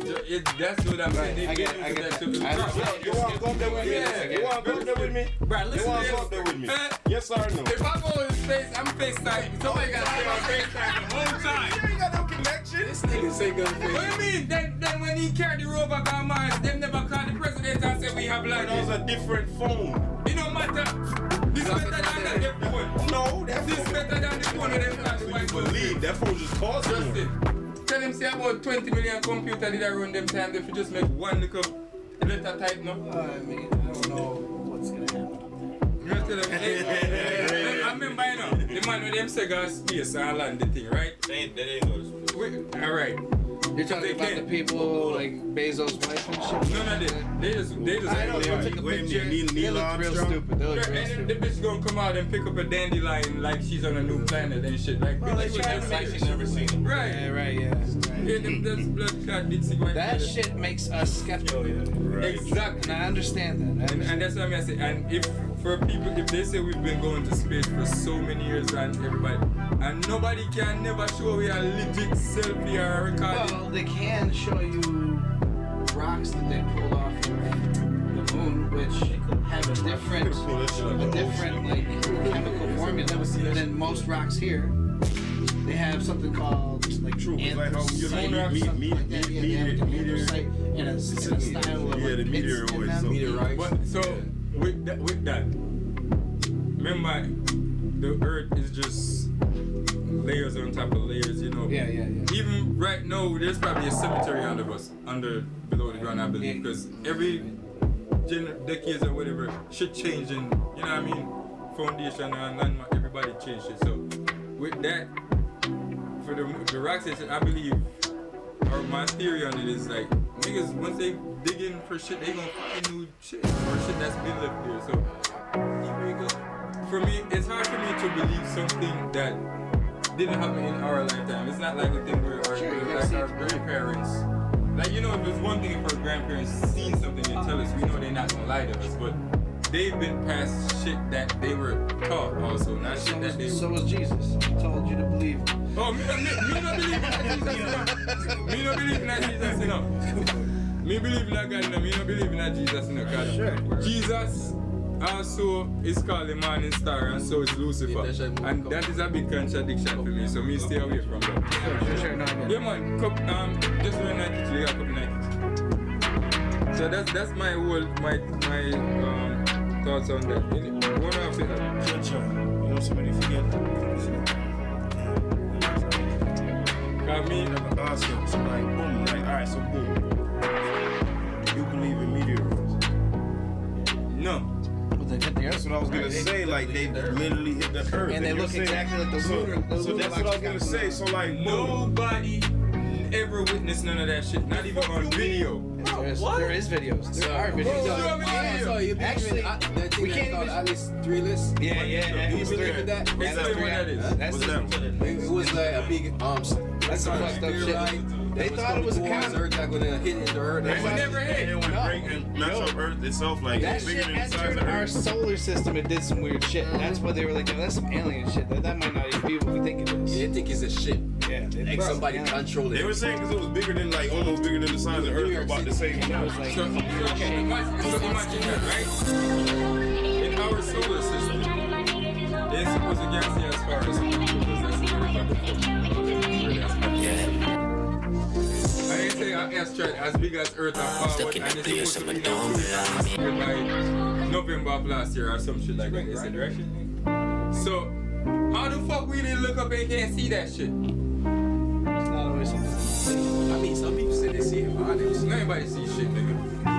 S12: That's what I'm saying. They've been using that to
S14: You want to go up there with me? You want to go up there with me?
S12: Bro, listen
S14: you want
S12: to
S14: to go up there with me? Yes or no?
S12: If I go in space, I'm FaceTime. Somebody got to stay on FaceTime the whole time.
S14: You ain't got no connection.
S12: This nigga say good things. What do you mean? Then when he carried the rover on Mars, them never called the president and said we have land.
S14: That was a different phone.
S12: It don't matter. This better than that phone.
S14: No, that
S12: this better than the phone with them flash white phone.
S14: Believe that phone just cost more.
S12: Justin, tell him say about 20 million computer did I run them time if you just make one little letter type no?
S15: I mean, I don't know what's gonna happen.
S12: You know tell them, I remember you know, the man with them Sega space and land the thing, right?
S14: They ain't know this.
S12: Alright.
S15: You're talking about the people like Bezos' wife and shit?
S12: No, they just
S15: I know, they took a picture. They look real stupid. They look real
S12: and
S15: stupid.
S12: the bitch gonna come out and pick up a dandelion like she's on a new planet and shit. Like,
S15: Bro,
S12: bitch,
S14: She's never seen it.
S12: Right.
S15: Yeah, right, yeah.
S12: Yeah, that's blood clot ditsy white.
S15: That shit makes us skeptical.
S14: Right.
S12: Exactly.
S15: And I understand that.
S12: And that's what I'm saying. And if for people, if they say we've been going to space for so many years and everybody, and nobody can never show we a legit selfie or a recording.
S15: Well, they can show you rocks that they pulled off of the moon, which have a different like chemical formula than most rocks here. They have something called like anthracite or something like that. Yeah, they have anthracite in a style of
S14: the meteoroid.
S12: But so with that, remember the Earth is just layers on top of layers, you know.
S15: Yeah.
S12: Even right now, there's probably a cemetery below the ground, I believe, because every decades or whatever, shit changing. You know what I mean? Foundation and landmark, everybody changed it. So with that, for the rock station, I believe, or my theory on it is like, niggas once they dig in for shit, they gonna find new shit or shit that's been left there. So for me, it's hard for me to believe something that didn't happen in our lifetime. It's not like a thing where our grandparents, like, you know, if it's one thing if our grandparents seen something and tell us, we know they're not gonna lie to us, but they've been past shit that they were taught also, not shit that they.
S15: So was Jesus. He told you to believe.
S12: Oh, me not believe in that Jesus, me not believe in that Jesus, you know. Me believe in that God, me not believe in that Jesus, you know. Sure. Jesus also is called the morning star, and so is Lucifer, and that is a big contradiction for me. So me stay away from that.
S15: Sure. No,
S12: yeah, man. Just when I teach, you got a couple nights. So that's my whole thoughts on that. One of it.
S14: You know, somebody forget.
S12: Me,
S14: ask him. So like, boom, like, all right, so boom. You believe in meteors?
S12: No.
S14: That's what I was gonna say. Like they literally hit the Earth,
S15: and they look exactly like the lunar.
S14: So that's what I was gonna say. So like
S12: nobody ever witnessed none of that shit. Not even on video.
S15: There is videos. There are videos. Actually, we can't even.
S18: Alice Three List.
S15: Yeah.
S18: You believe in that?
S12: Explain what that is.
S18: It was like a big
S15: That's some fucked up shit. They thought it was a comet.
S18: Earth not gonna hit into Earth.
S12: It never hit.
S14: It went break and match up Earth itself, like
S15: that
S14: bigger
S15: shit
S14: than the size
S15: entered
S14: of
S15: our
S14: Earth.
S15: solar system. It did some weird shit. That's why they were like, that's some alien shit. That might not even be what we think it is.
S18: They think it's a ship.
S15: Yeah,
S18: like somebody control it.
S14: They were saying because it was bigger than like almost bigger than the size of Earth, about the same time.
S12: So imagine that, right? In our solar system, they're supposed to get as far as I ain't say an asteroid as big as Earth and forward, and it's supposed to be by November of last year or some shit like that. They said, right? So how the fuck we didn't look up and can't see that shit?
S15: It's not always something.
S18: I mean, some people say they see it, but I never see it.
S12: Nobody see shit, nigga.
S15: I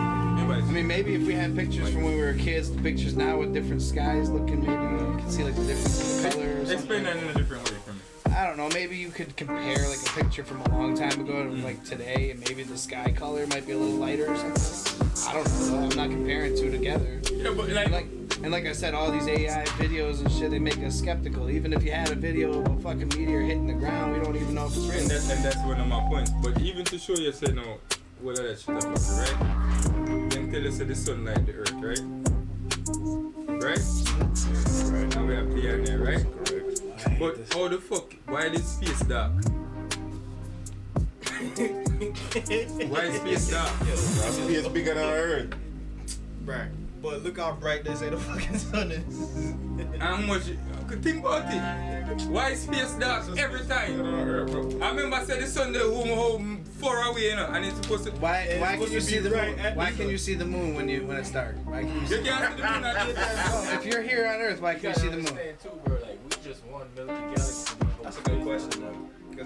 S15: mean, maybe if we had pictures from when we were kids, the pictures now with different skies looking, maybe you can see like the difference in the color or something.
S12: Explain that in a different way for me.
S15: I don't know. Maybe you could compare like a picture from a long time ago to like today, and maybe the sky color might be a little lighter or something. I don't know. I'm not comparing two together.
S12: Yeah, but
S15: and like I said, all these AI videos and shit, they make us skeptical. Even if you had a video of a fucking meteor hitting the ground, we don't even know if it's real.
S12: And that's one of my points. But even to show you, say no, what are that shit about, right? Them tell us that the sun light the earth, right? Right? Right. Now we have the air there, right? Correct. But how the fuck? Why is space dark? Why is space dark?
S14: Space bigger than Earth.
S17: Right. But look how bright they say the fucking sun is.
S12: How much? Think about it. Why is space dark every time? I remember I said the sun there home far away, you know, and it's supposed to.
S15: Why can you see the moon? When it's dark? Why can you see?
S12: You can't see the moon at the time.
S15: If you're here on Earth, why can't you see the moon?
S18: Too, bro. Like we just one Milky Galaxy.
S17: That's a good question, though.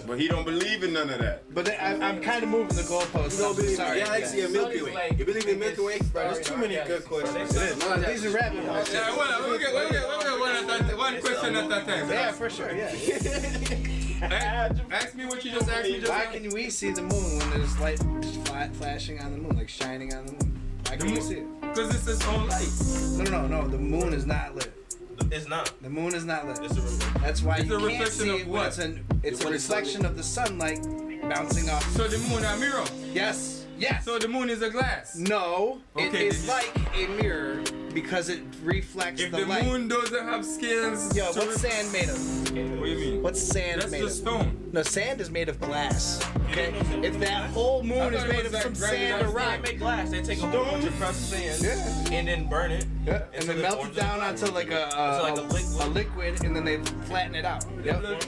S14: But he don't believe in none of that.
S15: But I'm kind of moving the goalposts. Sorry.
S18: Galaxy and Milky Way. You believe in Milky Way?
S17: Bro, there's too many good questions.
S15: These are rabbit holes.
S12: Yeah, we'll get one question at a time.
S15: Yeah, for sure. Yeah.
S12: Ask me what you just asked me.
S15: Why can we see the moon when there's light flashing on the moon, like shining on the moon? Why can we see it?
S12: Because it's its own light.
S15: No. The moon is not lit.
S17: It's not.
S15: The moon is not lit.
S17: It's a reflection.
S15: That's why
S12: It's
S15: you
S12: a
S15: can't
S12: reflection
S15: see
S12: of
S15: it
S12: what?
S15: when it's a reflection of the sunlight bouncing off.
S12: So the moon a mirror?
S15: Yes.
S12: So the moon is a glass?
S15: No.
S12: Okay,
S15: It's like a mirror because it reflects
S12: If
S15: the
S12: the
S15: light.
S12: moon doesn't have scales...
S15: Yo, what's sand made of?
S12: What do you mean?
S15: What's sand
S12: That's
S15: made
S12: just
S15: of?
S12: stone.
S15: No, sand is made of glass. Okay? If that whole moon is made of some sand or rock,
S17: They make glass. They take a whole bunch of pressed sand and then burn it.
S15: yeah, and then melt it down onto like a liquid, and then they flatten it out. Yep.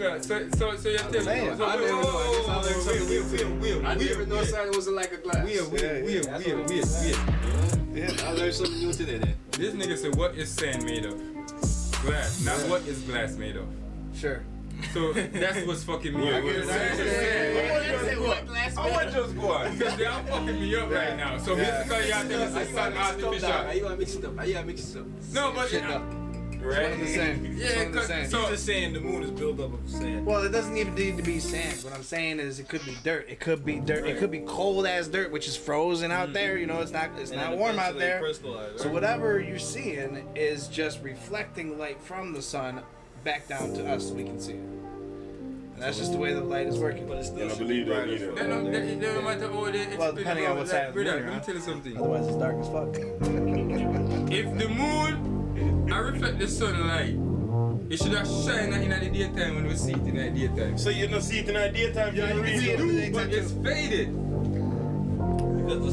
S12: So you're telling me...
S18: I never know sand wasn't like a glass.
S12: Wait.
S18: I learned something new today then.
S12: This nigga said, what is sand made of? Glass. Not what is glass made of.
S15: Sure.
S12: So that's what's fucking me up.
S14: I want just go on.
S12: Because they are fucking me up right now. So basically you have to say sun artificial.
S18: Are you gonna mix it up?
S12: No, but... Right?
S15: One and the same.
S12: Yeah,
S15: It's
S17: He's just saying the moon is built up of sand.
S15: Well, it doesn't even need to be sand. What I'm saying is it could be dirt. It could be dirt. It could be cold as dirt, which is frozen out there. You know, it's not warm out there. So whatever you're seeing is just reflecting light from the sun back down to us so we can see it. And that's just the way the light is working. But it's
S14: I don't believe that either.
S12: They don't matter how they explain.
S15: Well, depending on what side of the moon
S12: Brother,
S15: you're
S12: let me
S15: on.
S12: tell you something.
S15: Otherwise, it's dark as fuck.
S12: If the moon I reflect the sunlight, it should have shine in the daytime when we see it in the daytime.
S14: So you don't see it in the daytime?
S12: Yeah, you can see it in the daytime, but it's faded.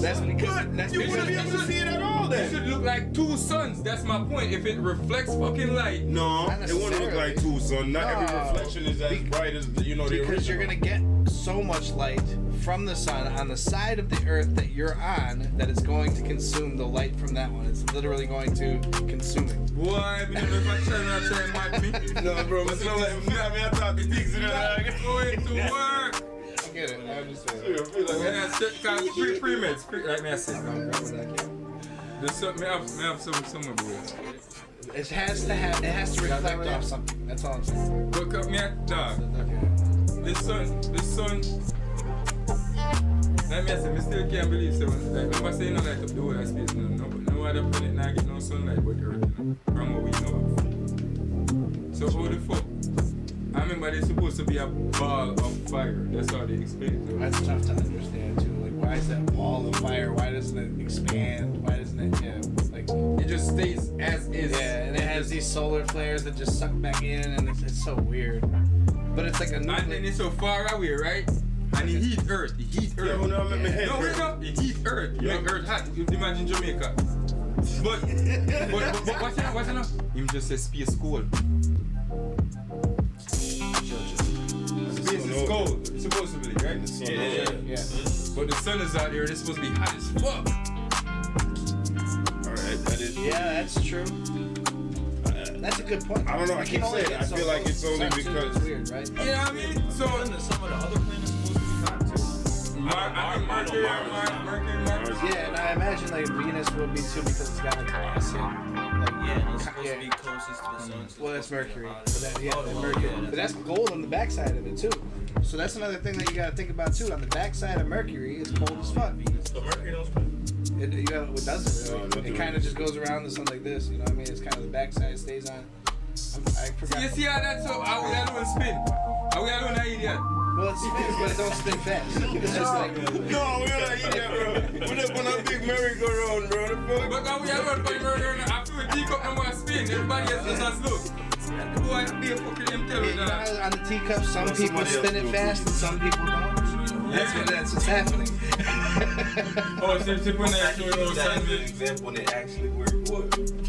S15: That's because
S14: you wouldn't be able to see it at all then.
S12: It should look like two suns. That's my point. If it reflects fucking light.
S14: No, it wouldn't look like two, son. Not every reflection is as bright as the original.
S15: Because you're gonna get so much light from the sun on the side of the earth that you're on that it's going to consume the light from that one. It's literally going to consume it.
S12: Boy, I mean, if I try and wipe me.
S14: No, bro, but you know what? I thought the things in there.
S12: Going to work.
S15: I get it. I understand.
S12: Pre-meds. Like me, I said. There's something, I have somewhere, boy.
S15: It has to reflect off something. That's all I'm saying.
S12: Look up me at dog. The sun. Let me say, I still can't believe so. Like, remember saying no light up the whole of space. No other planet now get no sunlight but Earth, you know, from what we know of. So how the fuck? I remember there's supposed to be a ball of fire. That's how they explain it.
S15: That's tough to understand too. Like, why is that ball of fire? Why doesn't it expand? Why doesn't it? Yeah, like
S12: it just stays as is.
S15: Yeah, and it has these solar flares that just suck back in, and it's so weird. But it's like a nuclear.
S12: And then it's so far away, right? And it heat Earth. It heat Earth.
S14: Yeah, no, wait, no.
S12: It heat Earth.
S14: Yeah.
S12: Make Earth hot. You imagine Jamaica. But what's enough? Him just say space cold. Space is cold. It's supposed to be, right?
S15: Yeah.
S12: But the sun is out there. It's supposed to be hot as fuck.
S14: Alright, that is.
S15: Yeah, that's true. That's a good point.
S14: I don't know. I keep saying it. I feel like it's only because.
S15: It's weird, right?
S12: Yeah, I mean, so.
S17: Some of the other planets supposed to be hot too.
S15: Yeah, and I imagine like Venus will be too because it's got like glass in. Yeah,
S17: it's supposed to be closest to the sun.
S15: Well, that's mercury. Mercury. But that's gold on the backside of it too. So that's another thing that you gotta think about too. On the backside of Mercury, it's cold as fuck.
S17: So Mercury don't spin.
S15: It doesn't really. It kind of just goes around the sun like this. You know what I mean? It's kind of the backside stays on. I forgot.
S12: You see how that's so? How we alone spin? How we alone an idiot?
S15: Well, it spins, but it don't spin fast. It's just like
S14: no, we're not idiot, bro. We're up on a big merry-go-round, bro.
S12: But how we alone by merry-go-round? After we teacup no more spin, everybody else just as look. The boy be a fucking him tell you that.
S15: On the teacup, some people spin it fast and some people don't. That's what's happening.
S12: Oh, so if when I show you
S14: that's an example when it actually worked.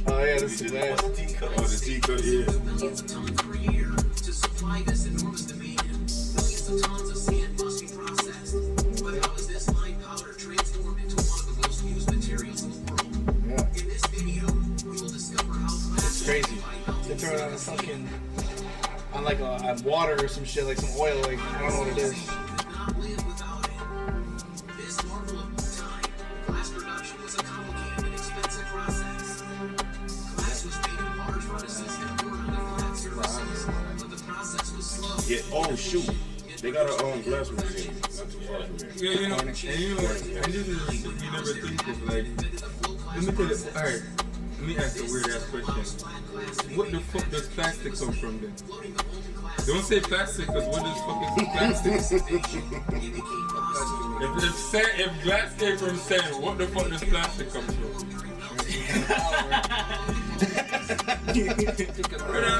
S15: Oh yeah, this is glass.
S14: The teacup. Oh, the teacup, yeah.
S19: It's a ton per year to supply this enormous demand. Millions of tons of sand must be processed. But how is this fine powder transformed into one of the most used materials in the world? In this video, we will discover how
S15: It's crazy. They throw it on a fucking, on like a water or some shit, like some oil, like I don't know what it is.
S14: Yeah. Oh shoot. They got a glass machine. Not too far from here.
S12: Yeah, and this is shit we never think of. Like, let me tell you. All right, let me ask a weird ass question. What the fuck does plastic come from then? Don't say plastic, cause what the fuck is plastic? if glass came from sand, what the fuck does plastic come from?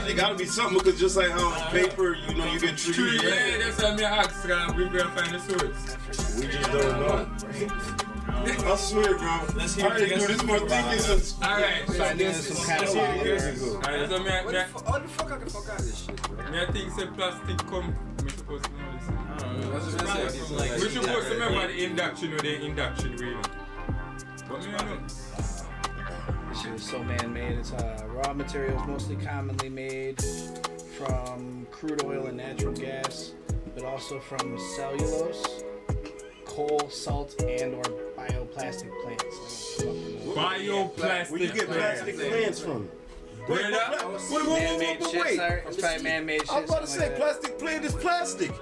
S14: It gotta be something because just like how paper, you know, you get treated.
S12: Yeah, that's what I asked. We're gonna find the source.
S14: We just don't know. I swear, bro. Let's hear it. This more thinking.
S12: Alright, so
S15: there's some kind of
S12: alright, so
S18: how the fuck I can fuck out this shit, bro?
S12: I think say plastic come. We supposed to know this. We supposed to remember the induction or the induction way. But me I know.
S15: This shit is so man-made. It's raw materials, mostly commonly made from crude oil and natural gas, but also from cellulose, coal, salt, and or bioplastic plants.
S12: Bioplastic.
S14: Where you get plastic plants from?
S12: Where that?
S15: Man-made shit, sir. It's probably man-made shit.
S14: I was about to say, plastic plant is plastic.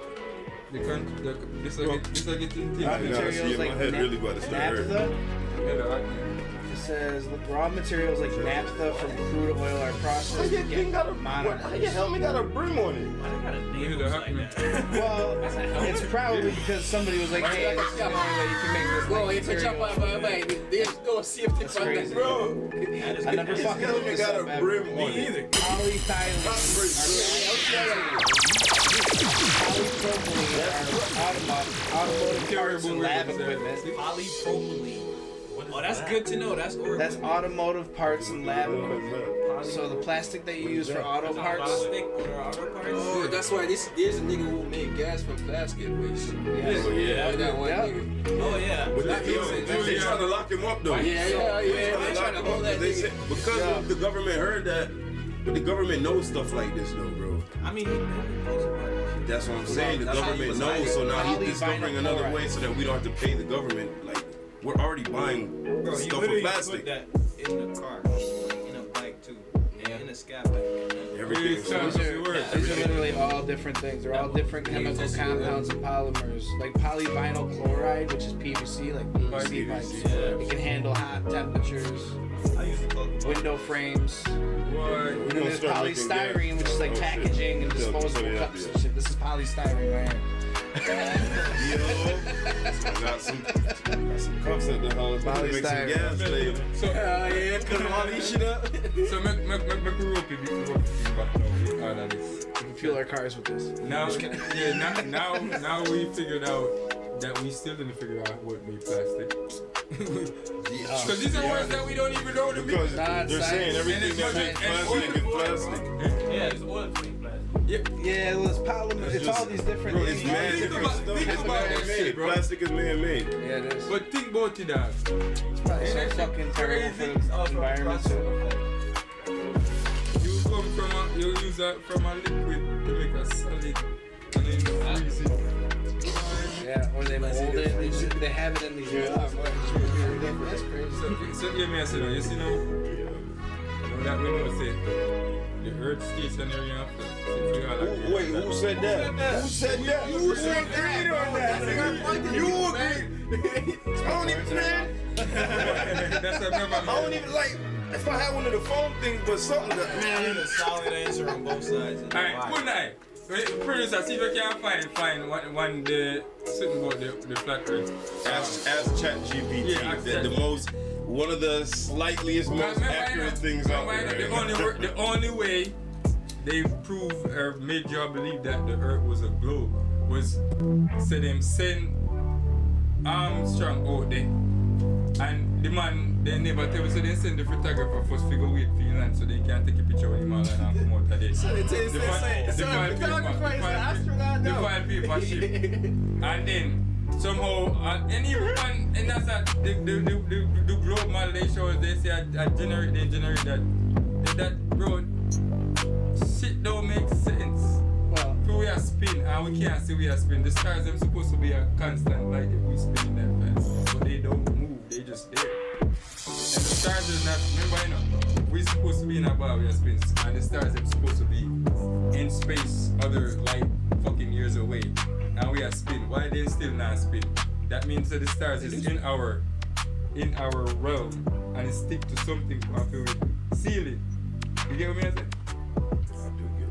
S12: This will get in
S14: I materials
S15: like
S14: my head really about to start hurting.
S15: It says raw materials like naphtha from crude oil are processed to get monomer.
S14: How your helmet got a brim on it?
S15: Well, it's probably because somebody was like, hey, this is the only way you can make this.
S18: Bro, it's a jump on my there's no safety from that,
S14: bro.
S15: I never fucking
S14: looked this up. Got a brim on it.
S12: either.
S15: Polyethylene are automotive parts and lab equipment.
S17: Polypropylene. Oh, that's good to know. That's
S15: automotive parts and lab equipment. So the plastic that you use for auto parts.
S18: Oh, that's why there's a nigga who made gas from plastic waste.
S14: Yeah.
S18: That one nigga. Oh yeah.
S14: But they trying to lock him up though.
S18: Yeah. They trying to hold that nigga.
S14: Because the government heard that, but the government knows stuff like this though, bro.
S17: I mean,
S14: that's what I'm saying. The government knows, so now he's discovering another way so that we don't have to pay the government. Like, we're already buying stuff with plastic.
S17: Put that in the car, in a bike too, and in a scat bike.
S14: Everything.
S15: These are literally all different things. They're all different chemical compounds and polymers. Like polyvinyl chloride, which is PVC, like PVC pipes. It can handle hot temperatures. Window frames. And then there's polystyrene, which is like packaging and disposable cups and shit. This is polystyrene right here.
S14: I got some cups at the house. Make some gas, baby.
S12: So,
S18: yeah, cut all these shit up.
S12: So make a rope back now. All of this.
S15: We can fuel our cars with this.
S12: Now we figured out that we still didn't figure out what made plastic. Because these are words that we don't even know to be.
S14: Because they're saying everything that makes plastic is plastic.
S17: Yeah, it's oil plastic.
S15: Yeah, well, it's polymer. It's all these different.
S14: Bro, it's man-made. Plastic is man-made.
S15: Yeah, it is.
S12: But think about it, dog.
S15: It's probably so fucking terrible for the environment too.
S12: You use that from a liquid to make a solid, and then freeze it.
S15: Yeah, or they mold it. They have it in these. That's crazy.
S12: So yeah, man, you see now. that we know say the Earth stationary after.
S14: Wait, who said that? Who said that? You agreed on that. You agreed. I don't even, man.
S12: That's a member.
S14: I don't even like. If I had one of the phone things, but something that.
S17: Man, a solid answer on both sides.
S12: Alright, good night. Producer, see if you can find one the something about the flat Earth.
S14: Ask ChatGPT.
S12: Yeah,
S14: the most. One of the slightest, most accurate things out there.
S12: The only way they prove or made y'all believe that the Earth was a globe was them send Armstrong out there. And the man, they never tell me, so they send the photographer first figure wait Finland so they can take a picture with him all and come out of there.
S17: So they tell you, the
S12: file paper ship. And then somehow, and even and that's the globe model they show us, they say they generate that bro, shit don't make sense. Well, if we are spin and we can't see we are spin, the stars them supposed to be a constant light if we spin that fast. But they don't move, they just there. And the stars is not, remember we're supposed to be in a bar we are spin, and the stars them supposed to be in space other light fucking years away. And we are spin. Why they still not spin? That means that the stars is in our realm and it stick to something to seal it. You get what I mean?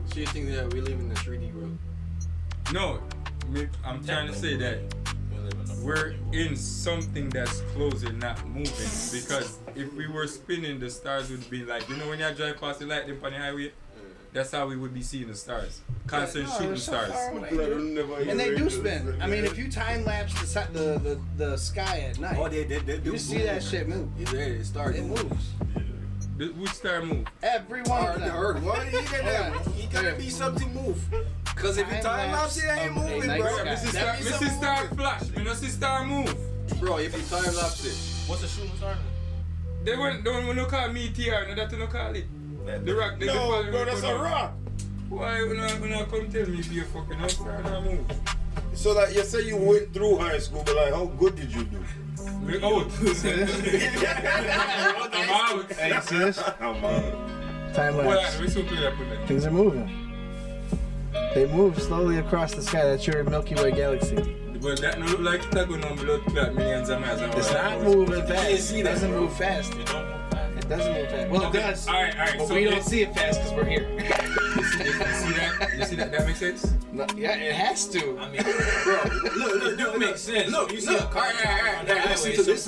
S17: So you think that we live in the 3D world?
S12: No, I'm trying to say that we're in something that's closer, not moving. Because if we were spinning, the stars would be like, you know when you drive past the light on the highway? That's how we would be seeing the stars. Constant shooting stars.
S15: And they do spin. I mean, if you time lapse the sky at night, you see that shit move.
S17: It starts.
S15: It moves.
S12: Which star move?
S15: Every one of them.
S17: What? You gotta be something move. Cause if you time lapse it, ain't moving, bro.
S12: Mrs. Star flash. Me no see star move.
S17: Bro, if you time lapse it.
S18: What's a shooting star?
S12: They don't want to call meteor. No, that no call it. The rock.
S14: No, bro, that's a rock.
S12: Why you not come tell me if you're fucking up star not move?
S14: So like you say you went through high school, but like how good did you do?
S12: We're out. I'm out.
S15: Hey, you see this?
S14: I'm out.
S15: Time lapse. Things are moving. They move slowly across the sky. That's your Milky Way galaxy.
S12: But that don't look like it's going on blood clot millions of miles.
S15: It's not moving fast. It doesn't move fast. It doesn't move fast. Well, it does.
S12: All right.
S15: But
S12: So
S15: we don't see it fast because we're here.
S12: You see that? That makes sense?
S15: No, yeah, it has to.
S17: I mean, bro, look, it do make sense. Look, you see a car listen to this.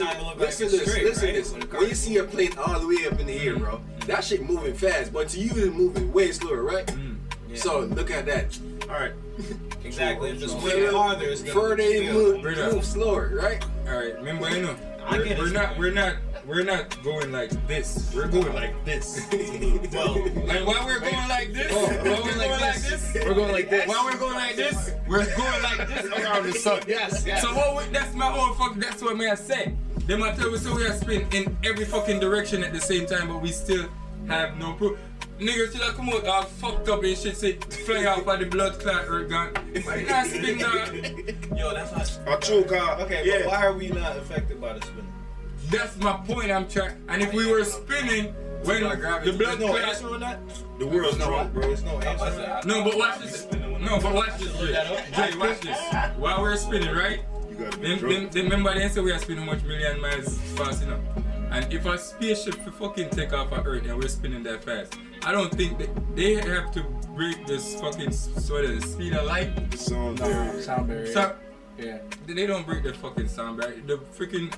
S17: When you see a plane all the way up in the air, bro, that shit moving fast, but to you it's moving way slower, right? Yeah. So look at that.
S14: All right.
S17: Exactly. If it's way farther, it's
S14: further it move slower, right?
S12: All right. Remember, we're not going like this. We're going like this.
S17: Well,
S12: and while we're going like this,
S15: we're going like this.
S12: While we're going like this, we're going like this around the sun.
S15: Yes.
S12: So that's my own fuck. That's what I say. They might tell me so we are spin in every fucking direction at the same time, but we still have no proof. Niggas still come out all fucked up and shit, say fly out by the blood clot or gun. Why you not spin that?
S17: Yo, that's not.
S14: A true car.
S17: Okay, but why are we not affected by the spin?
S12: That's my point. I'm trying. And if we were spinning, when the blood
S17: no
S12: clot,
S17: answer on that?
S14: The world's drunk, bro.
S17: There's no answer.
S12: no, but watch this. No, but watch this, Jay, watch this. While we're spinning, right?
S14: You gotta be
S12: Then remember they say we are spinning much million miles fast enough. And if a spaceship for fucking take off on Earth and we're spinning that fast, I don't think they have to break this fucking sort of speed of light.
S14: The sound barrier.
S15: Sound barrier.
S12: So,
S15: yeah.
S12: They don't break the fucking sound barrier. The fucking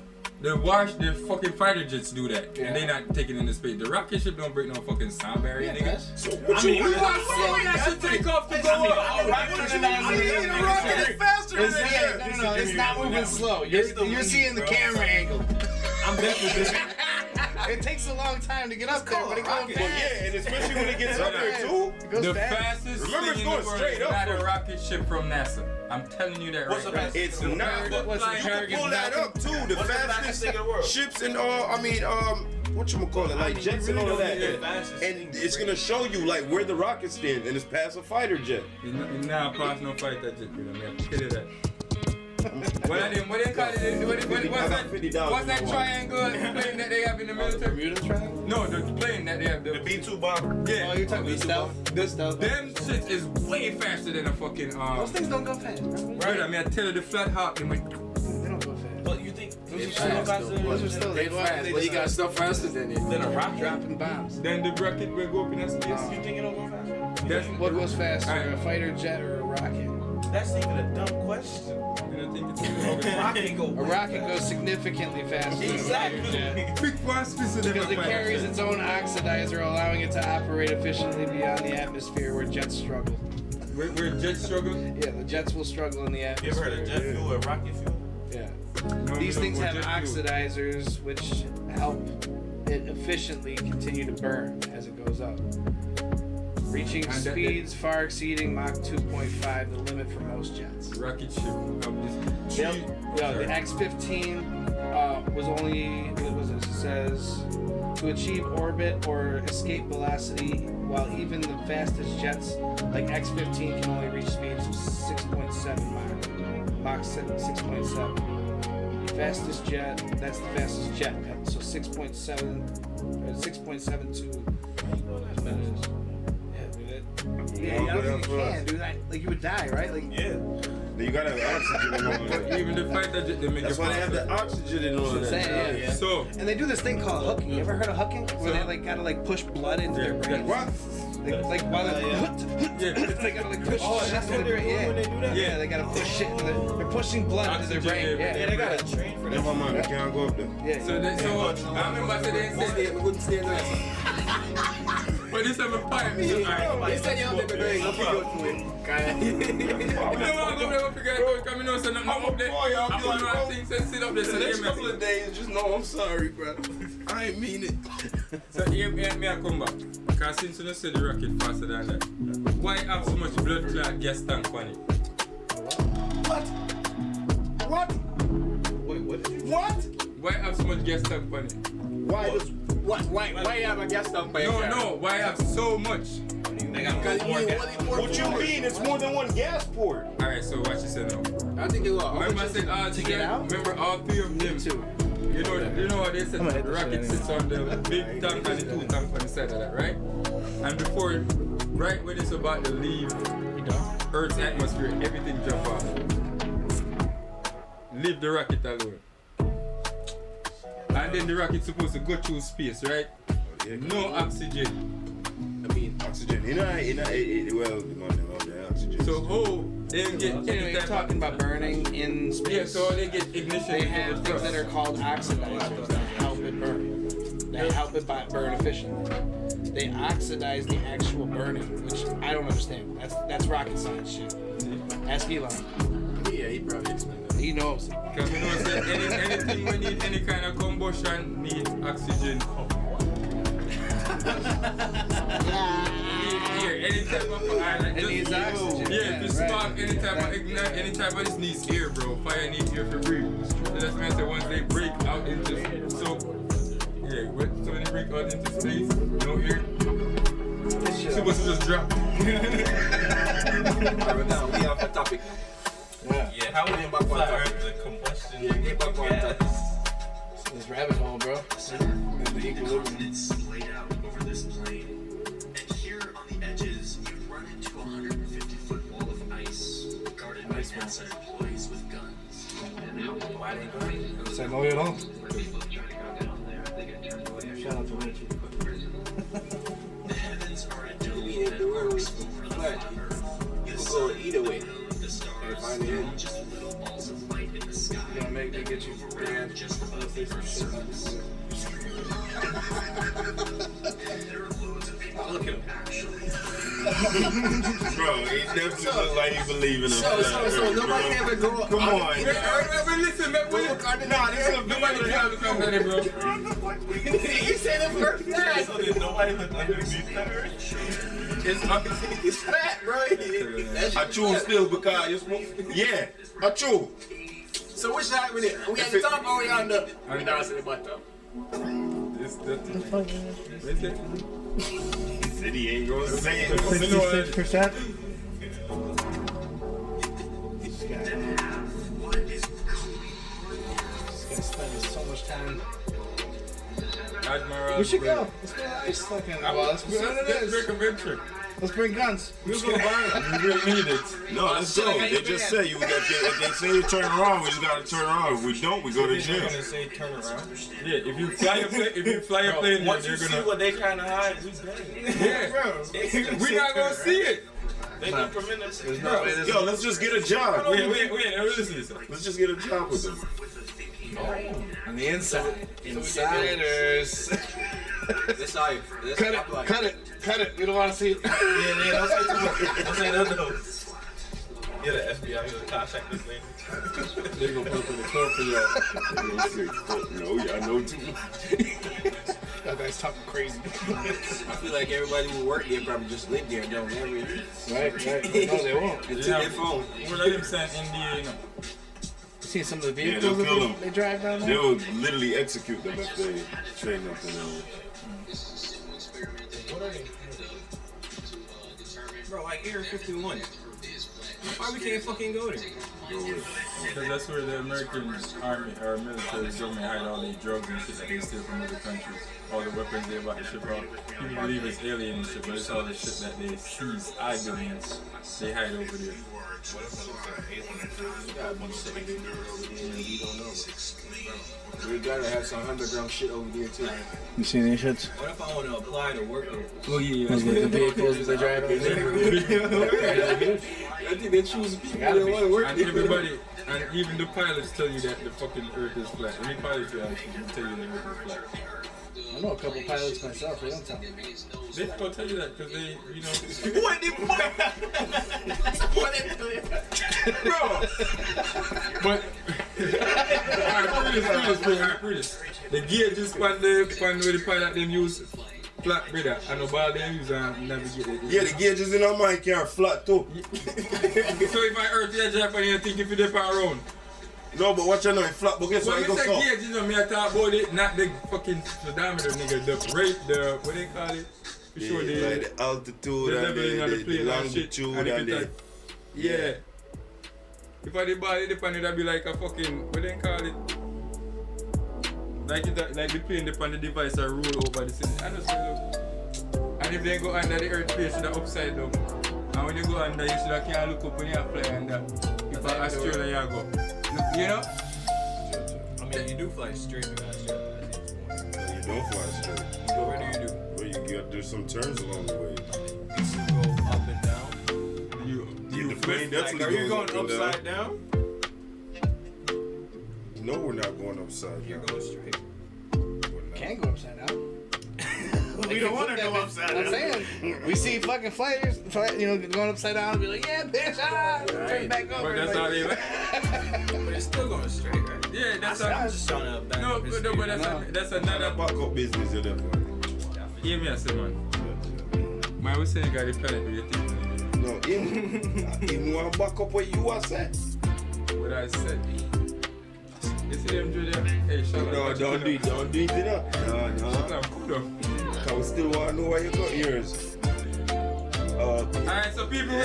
S12: fighter jets do that, and they not taking in the space. The rocket ship don't break no fucking sound barrier, nigga.
S14: So what you
S12: we want someone that should take off to go up.
S14: the rocket is faster than that.
S15: No, it's not moving slow. You're seeing the camera angle.
S17: I'm definitely.
S15: It takes a long time to get up there, but it goes fast.
S14: Yeah, and especially when it gets up there too.
S15: It goes
S12: The
S15: fast.
S12: fastest
S14: Remember,
S12: thing
S14: it's
S12: in the
S14: going
S12: world
S14: straight
S12: is
S14: up
S12: not a
S14: first.
S12: rocket ship from NASA. I'm telling you that
S17: What's
S12: right
S17: the
S12: now.
S17: fastest?
S14: It's not. But you can pull that up too. The fastest
S17: thing in the world?
S14: ships and whatchamacallit, like jets and all of that. And it's gonna show you like where the rocket stand, and it's past a fighter jet.
S12: It's not past no fighter jet, you know. I have to tell you that. What they call it? What's that triangle plane that they have in the military?
S15: Bermuda Triangle?
S12: No, the plane that they have. The
S14: B-2 bomber.
S12: Yeah.
S15: Oh, you're talking about stealth? This stuff.
S12: Them shit is way faster than a fucking
S15: Those things don't go fast, bro.
S12: Right, I mean, I tell you the Flat Hawk, they went.
S15: They don't go fast.
S18: But you think
S15: Those are still faster. Those are still
S18: fast, but you got stuff faster than it.
S15: Then a rock dropping bombs.
S12: Then the rocket will go up in space.
S18: You think it'll go faster?
S15: What goes faster, a fighter jet or a rocket?
S18: That's even a dumb question.
S15: A rocket goes significantly faster than a fighter jet.
S12: Big fast pieces
S15: Because it carries its own oxidizer, allowing it to operate efficiently beyond the atmosphere where jets struggle.
S12: Where jets struggle?
S15: Yeah, the jets will struggle in the
S18: You
S15: atmosphere.
S18: ever heard of jet fuel or rocket fuel?
S15: Yeah. These things have oxidizers which help it efficiently continue to burn as it goes up. Reaching speeds far exceeding Mach 2.5, the limit for most jets.
S12: Rocket ship.
S15: Yeah, the X-15 was only, what was this? It says, to achieve orbit or escape velocity, while even the fastest jets like X-15 can only reach speeds of 6.7 Mach 6.7. The fastest jet, that's the fastest jet, so 6.7, or 6.72 minutes. Yeah, I don't think you can, dude. Like you would die, right? Like
S14: You gotta have oxygen in order.
S12: Even the fighter jet, they make
S14: That's why they have the oxygen in order.
S15: Yeah.
S12: So,
S15: and they do this thing called hooking. You ever heard of hooking? Where they like gotta like push blood into their brain.
S14: What?
S15: Like while they gotta like push shit into their brain. Yeah, they gotta push shit into they're pushing blood into their brain. Yeah,
S18: they gotta train for that.
S14: Never mind, we can't go up there.
S15: Yeah.
S12: So I remember I said they said
S18: we wouldn't stay in there.
S12: but this have a pipe.
S18: He said you don't take a break. I'll figure out for it.
S12: You know what? I'm going to figure out coming on, so I'm up there. I'm going to things and sit up there.
S14: The next couple of days, just know I'm sorry, bro. I ain't mean it.
S12: So here me I come back. Because since you said the rocket faster than that, why have so much blood clot gas tank on it?
S14: What?
S18: Wait, what did you
S14: What?
S12: Why have so much gas tank on it?
S18: Why you have a gas tank by your car?
S12: No, why have so much?
S14: What you mean? It's more than one gas port.
S12: Alright, so what you said now?
S18: I think it was.
S12: Remember I said all together? Remember all three of them too? You know what they said? The rocket sits on the big tank and the two tank on the side of that, right? And before, right when it's about to leave Earth's atmosphere, everything jump off. Leave the rocket alone. And then the rocket's supposed to go through space, right? No oxygen.
S14: I mean, oxygen. Well, the oxygen.
S12: So they get
S15: Anyway, you're talking about burning in space.
S12: Yeah, so they get ignition.
S15: They have things that are called oxidizers that help it burn. That help it burn efficiently. They oxidize the actual burning, which I don't understand. That's rocket science shit. Ask Elon.
S18: Yeah, he probably explained that.
S15: He knows.
S12: Because we know that anything we need, any kind of combustion, need oxygen. Any type of
S15: it needs oxygen.
S12: Yeah, if you spark any type of ignite, any type of this needs air, bro. Fire needs air for breathe. So that's why I say once they break out into so when they break out into space, no air. Supposed to just drop.
S18: Alright, now we off the topic.
S17: Yeah, how would you back on topic? The combustion. Yeah, get back on topic.
S15: This rabbit hole, bro.
S19: The coordinates laid out over this plane, and here on the edges, you run into a 150-foot wall of ice, guarded by NASA employees with guns. And how why they going?
S15: Say no, you don't.
S19: People trying to go down there, they get turned away.
S15: Shout out to Richie.
S19: The heavens are a dome that arcs over the flat Earth. You
S18: go either way.
S19: The stars are just little balls of light in the sky.
S15: Gonna make me get you
S19: around just above the Earth's surface. There are loads of people
S18: Look at him.
S19: actually.
S14: Bro, he definitely look like he believe in him.
S18: So nobody ever go.
S14: Come on.
S12: Listen, man.
S14: Nah, this is a
S12: Nobody can look under there, bro.
S18: He said it first time.
S17: So did nobody look underneath the earth?
S18: It's fat, bro.
S14: I choose still because you smoke. Yeah, I choose.
S18: So which side we it? We at the top or we on the? We down to the bottom.
S14: He said he ain't gonna say it.
S8: 66%.
S19: Then half what is
S15: spending so much time.
S12: Admiral.
S15: We should go. Let's go ice fucking. Let's
S12: break a venture.
S15: Let's bring guns.
S12: We'll go violent. We really need it.
S14: No, let's go. They just say if they say you turn around, we just gotta turn around. If we don't, we go to jail.
S12: They're gonna say turn around. Yeah, if you fly a plane,
S4: once
S12: they're
S4: you see
S12: gonna.
S4: what they kind of hide, we dead.
S12: Yeah, bro. We're not gonna see it.
S4: They can prevent us.
S14: Yo, let's just get a job.
S12: Wait, listen to this.
S14: Let's just get a job with them.
S15: On the inside.
S18: Insiders. This life.
S15: Cut it. We don't want to see it.
S4: Yeah, don't say too much. Don't say nothing though. Yeah, the FBI, you're the contact this thing.
S14: They gonna put up in the court for y'all. No, y'all know too much.
S15: That guy's talking crazy.
S18: I feel like everybody who work there probably just live there and don't ever.
S15: Right. No, they won't.
S18: It's their phone.
S12: We'll let him sign NDA, you know.
S15: See some of the
S14: Yeah,
S15: vehicles
S14: they'll kill them.
S15: they drive down there?
S14: They will literally execute them if they train them to know.
S18: Bro, like Area 51. Why we can't fucking go there?
S12: Because that's where the American army or military government hide all these drugs and shit that they steal from other countries. All the weapons they about to ship out. People believe it's alien and shit, but it's all the shit that they seize, I believe, they hide over there.
S18: We gotta have some underground shit over there too.
S15: You seen these shits?
S18: What if I want to apply to work there?
S12: Oh yeah.
S15: Those the vehicles they drive over there.
S18: I think they choose people that want to work
S12: and
S18: there.
S12: everybody, and even the pilots tell you that the fucking earth is flat. Any pilot you ask will tell you the earth is flat.
S15: I know a couple pilots myself, they don't tell me.
S12: They don't tell you that because they, you know.
S18: What the fuck? Bro!
S12: But, alright, Brutus. The gear just span where the pilot them use flat, brother. And the ball they use and navigate it.
S14: Yeah, the gauges in our mind car flat too.
S12: So if I hurt you, Japan, you think if you dip around.
S14: No, but watch out now, flat, but guess what?
S12: Well, I say gauge, you know, me I talk about it, not the fucking speedometer, nigga. The rate, what they call it? For sure,
S14: like the altitude and the longitude and the...
S12: Yeah. If I did ball it, it'd be like a fucking, what they call it? Like the plane dip on the device and roll over the city. I just say, look. And if they go under the earth place, they're upside down. And when you go under, you should can't look up when you fly under. If I Australia, you go. You know?
S18: I mean, you do fly straight to Australia.
S14: You don't fly straight.
S18: Where do you do?
S14: Well, you got there's some turns along the way.
S18: You go up and down.
S14: The plane definitely
S18: are you
S14: goes
S18: going
S14: up and
S18: upside down?
S14: No, we're not going upside down.
S18: You're going straight.
S15: Can't go upside down.
S4: We don't want to go upside down.
S15: I'm saying, we see fucking fighters, going upside down and be like, yeah, bitch, turn back over.
S12: But that's all they like.
S18: But it's still going straight, right?
S12: Yeah, that's
S18: I'm just trying to back up his speed.
S12: but that's another
S14: backup business in that one.
S12: Hear me, I say, man. Man, we say you got the pellet, do you think?
S14: No, even want to back up what you are saying.
S12: What I said. You see them do that? Hey, shut up.
S14: No, don't do it, you know. No.
S12: Shut up, cool though.
S14: I would still want to know why you got yours.
S12: Alright, so people, we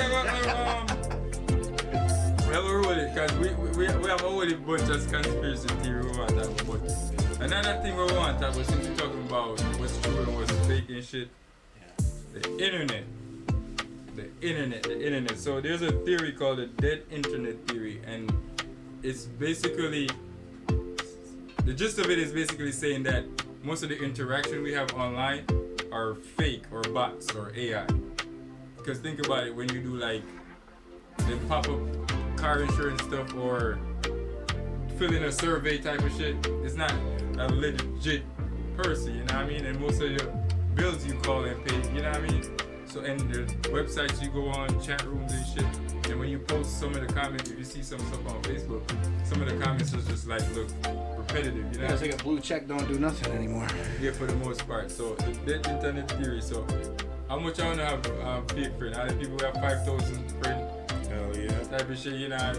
S12: have a roll it, because we have a whole bunch of conspiracy theory we want to talk about. Another thing we want to talk about, since we're talking about what's true and what's fake and shit, the internet. The internet. So there's a theory called the dead internet theory, and it's basically, the gist of it is basically saying that most of the interaction we have online are fake or bots or AI. Because think about it, when you do like the pop-up car insurance stuff or fill in a survey type of shit, it's not a legit person, you know what I mean? And most of your bills you call and pay, you know what I mean? So, and the websites you go on, chat rooms and shit, and when you post some of the comments, if you see some stuff on Facebook, some of the comments is just like, look, repetitive, you know?
S15: Because like a blue check don't do nothing anymore.
S12: Yeah, for the most part. So, the dead internet theory. So, how much I want to have fake friends? How many people have 5,000 friends?
S14: Hell yeah.
S12: Type of shit, you know?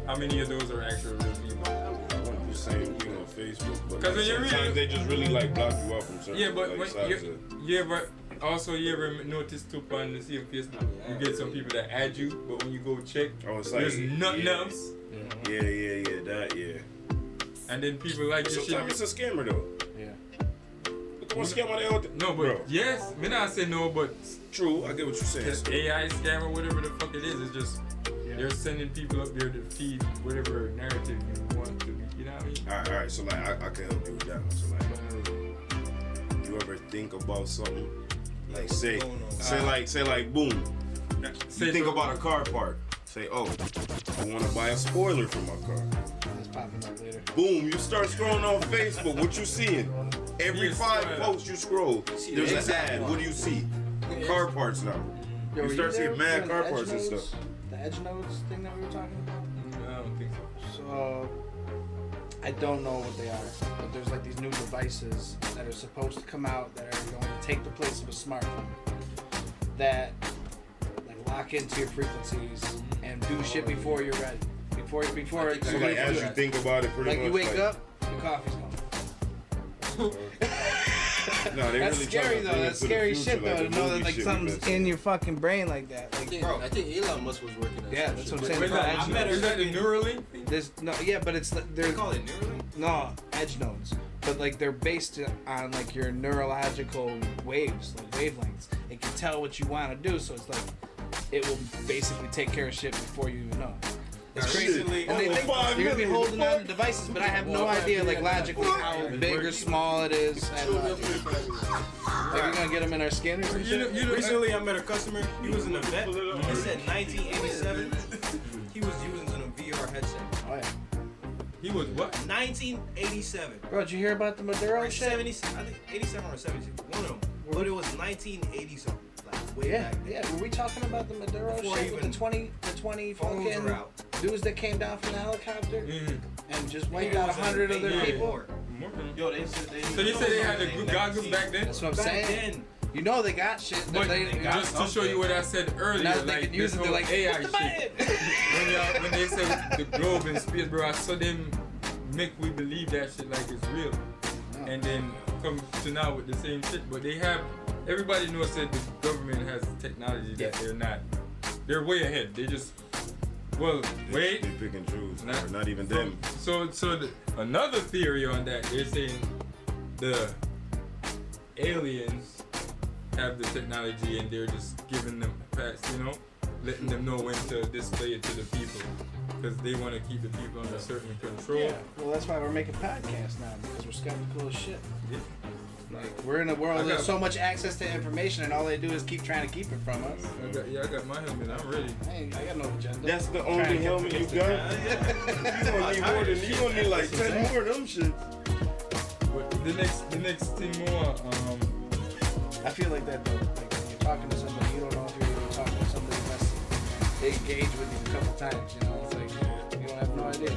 S12: How many of those are actual real people?
S14: I wouldn't just say you on Facebook, but
S12: Because when you
S14: sometimes they just really like block you off from certain
S12: yeah, but
S14: like,
S12: when
S14: sides
S12: you ever notice too on the same Facebook, you get some people that add you, but when you go check,
S14: it's like,
S12: there's nothing else.
S14: Yeah, that, yeah.
S12: And then people like your shit.
S14: Sometimes it's a scammer though.
S15: Yeah.
S14: Look what scammer they out there.
S12: No, but
S14: Bro.
S12: yes, me not say no, but
S14: true. I get what you're saying.
S12: AI scammer, whatever the fuck it is, it's just they're sending people up there to feed whatever narrative you want to be. You know what I mean?
S14: All right. So like, I can help you with that one. So like, you ever think about something? Like say like, boom. You think about a car part. Say, oh, I want to buy a spoiler for my car.
S15: It's popping up later.
S14: Boom, you start scrolling on Facebook. What you seeing? Every 5 posts you scroll, there's an ad. What do you see? Car parts now. You start seeing mad car parts and stuff.
S15: The Edge Nodes thing that we were talking about?
S12: I don't think so.
S15: So, I don't know what they are, but there's like these new devices that are supposed to come out that are going to take the place of a smartphone that like lock into your frequencies and do shit before you're ready. Before it's
S14: so like as you think about it, pretty
S15: like
S14: much.
S15: You wake up, your coffee's gone.
S14: No, they
S15: That's
S14: really
S15: scary though. That's scary shit though.
S14: Like
S15: To know that like something's in your fucking brain like that. Like,
S18: I think Elon Musk was working on
S15: yeah,
S18: some
S15: that's
S18: shit.
S15: what I'm saying.
S12: Is that the Neuralink?
S15: There's no, yeah, but it's
S18: They call it Neuralink?
S15: no edge nodes, but like they're based on like your neurological waves, like wavelengths. It can tell what you want to do, so it's like it will basically take care of shit before you even know. It's crazy. And they think you're gonna be holding on to devices, but I have no idea, like logically, how big or small it is. And, like we're gonna get them in our skin or some shit.
S17: Recently, I met a customer. He was in a vet. It said 1987. He was using a VR headset.
S15: Oh yeah.
S12: He was what?
S17: 1987.
S15: Bro, did you hear about the Maduro
S17: Or
S15: shit?
S17: 70, I think 87 or 72. One of them. But it was 1980 something. Like way
S15: Yeah,
S17: back.
S15: yeah. Were we talking about the Maduro
S17: Before
S15: shit with
S17: even
S15: the 20
S17: phones
S15: fucking
S17: were out.
S15: dudes that came down from the helicopter and just wiped
S17: Yeah,
S15: out
S17: it was
S15: 100
S17: a
S15: of their
S17: big
S15: people?
S17: Yo, they said they.
S12: So you said they had the goggles back then?
S15: That's what I'm
S17: Back
S15: saying.
S17: then.
S15: You know they got shit.
S12: But
S15: They got
S12: just to show you what I said earlier,
S15: Now that they
S12: like
S15: can use
S12: this
S15: it, they're
S12: whole
S15: like,
S12: AI
S15: "Put the
S12: shit. when they said the globe and space, bro, I saw them make we believe that shit like it's real, and then come to now with the same shit. But they have everybody knows that the government has technology that they're not. They're way ahead. They just wait.
S14: They pick and choose. Not even them.
S12: So another theory on that, they're saying the aliens have the technology and they're just giving them a pass, letting them know when to display it to the people because they want to keep the people under certain control.
S15: Yeah, well that's why we're making podcasts now because we're skeptical as shit.
S12: Yeah.
S15: Like we're in a world with so much access to information and all they do is keep trying to keep it from us.
S12: I got my helmet. I'm ready.
S15: I got no agenda.
S14: That's the only helmet you got? You gonna need like 10 more of them shits.
S12: But the next thing more,
S15: I feel like that though. Like when you're talking to somebody, you don't know if you're really talking to somebody unless they engage with you a couple times. It's like you don't have no idea.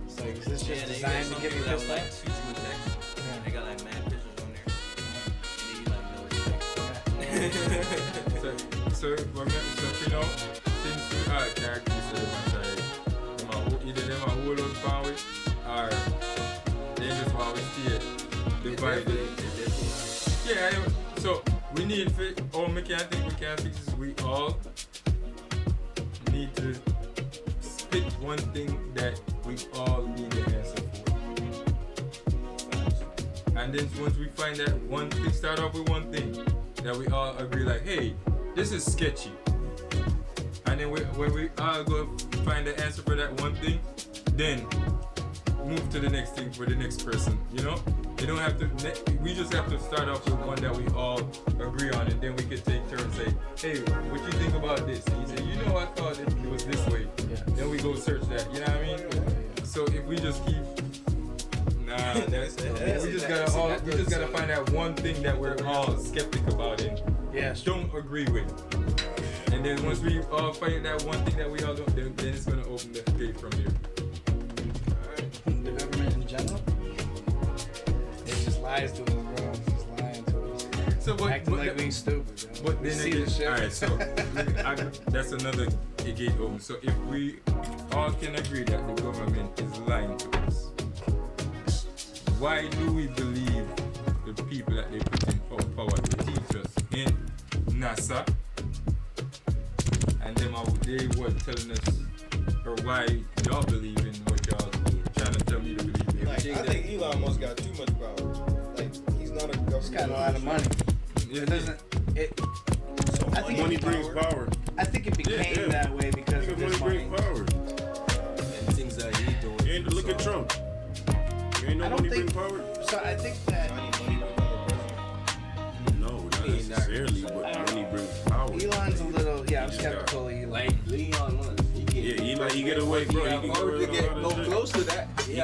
S15: It's like is this just designed to get me pissed
S17: like
S15: off?
S17: shoot you a text. They got like mad pictures on there. And you like know what
S12: so since we are characters, either them are hold on power or they just always see it. Yeah, so we need we can't fix this. We all need to pick one thing that we all need the answer for. And then once we find that one thing, start off with one thing that we all agree like, hey, this is sketchy. And then when we all go find the answer for that one thing, then move to the next thing for the next person, You don't have to, we just have to start off with one that we all agree on, and then we can take turns and say, hey, what you think about this? And you say, I thought it was this way. Yeah. Then we go search that, you know what I mean? Yeah. So if we just keep, we just gotta find that one thing that we're all skeptic about and don't agree with. And then once we all find that one thing that we all don't, then it's gonna open the gate from here.
S15: The government in general? It just lies to us, bro. It's just lying to us.
S12: So,
S15: acting like we stupid, bro.
S12: But then again, alright, so that's another gate open. So if we all can agree that the government is lying to us, why do we believe the people that they put in power to teach us in NASA and them they were telling us or why y'all believe in what y'all trying to tell me to believe in?
S17: I think Elon Musk got too much power. Like he's not a government.
S15: He's got a lot of money.
S12: Yeah,
S15: It doesn't. I think
S14: money
S15: it,
S14: brings power.
S15: I think it became that way because of
S14: money
S15: his money.
S14: brings power.
S17: And things that he doing.
S14: You ain't look at Trump. You ain't no money bring power.
S15: So I think that
S14: No, not necessarily, but money brings power.
S15: Elon's a little. Yeah, I'm skeptical of Elon.
S17: Like Leon Musk.
S14: Yeah, he get away, bro. He can get
S17: no close to that.
S14: He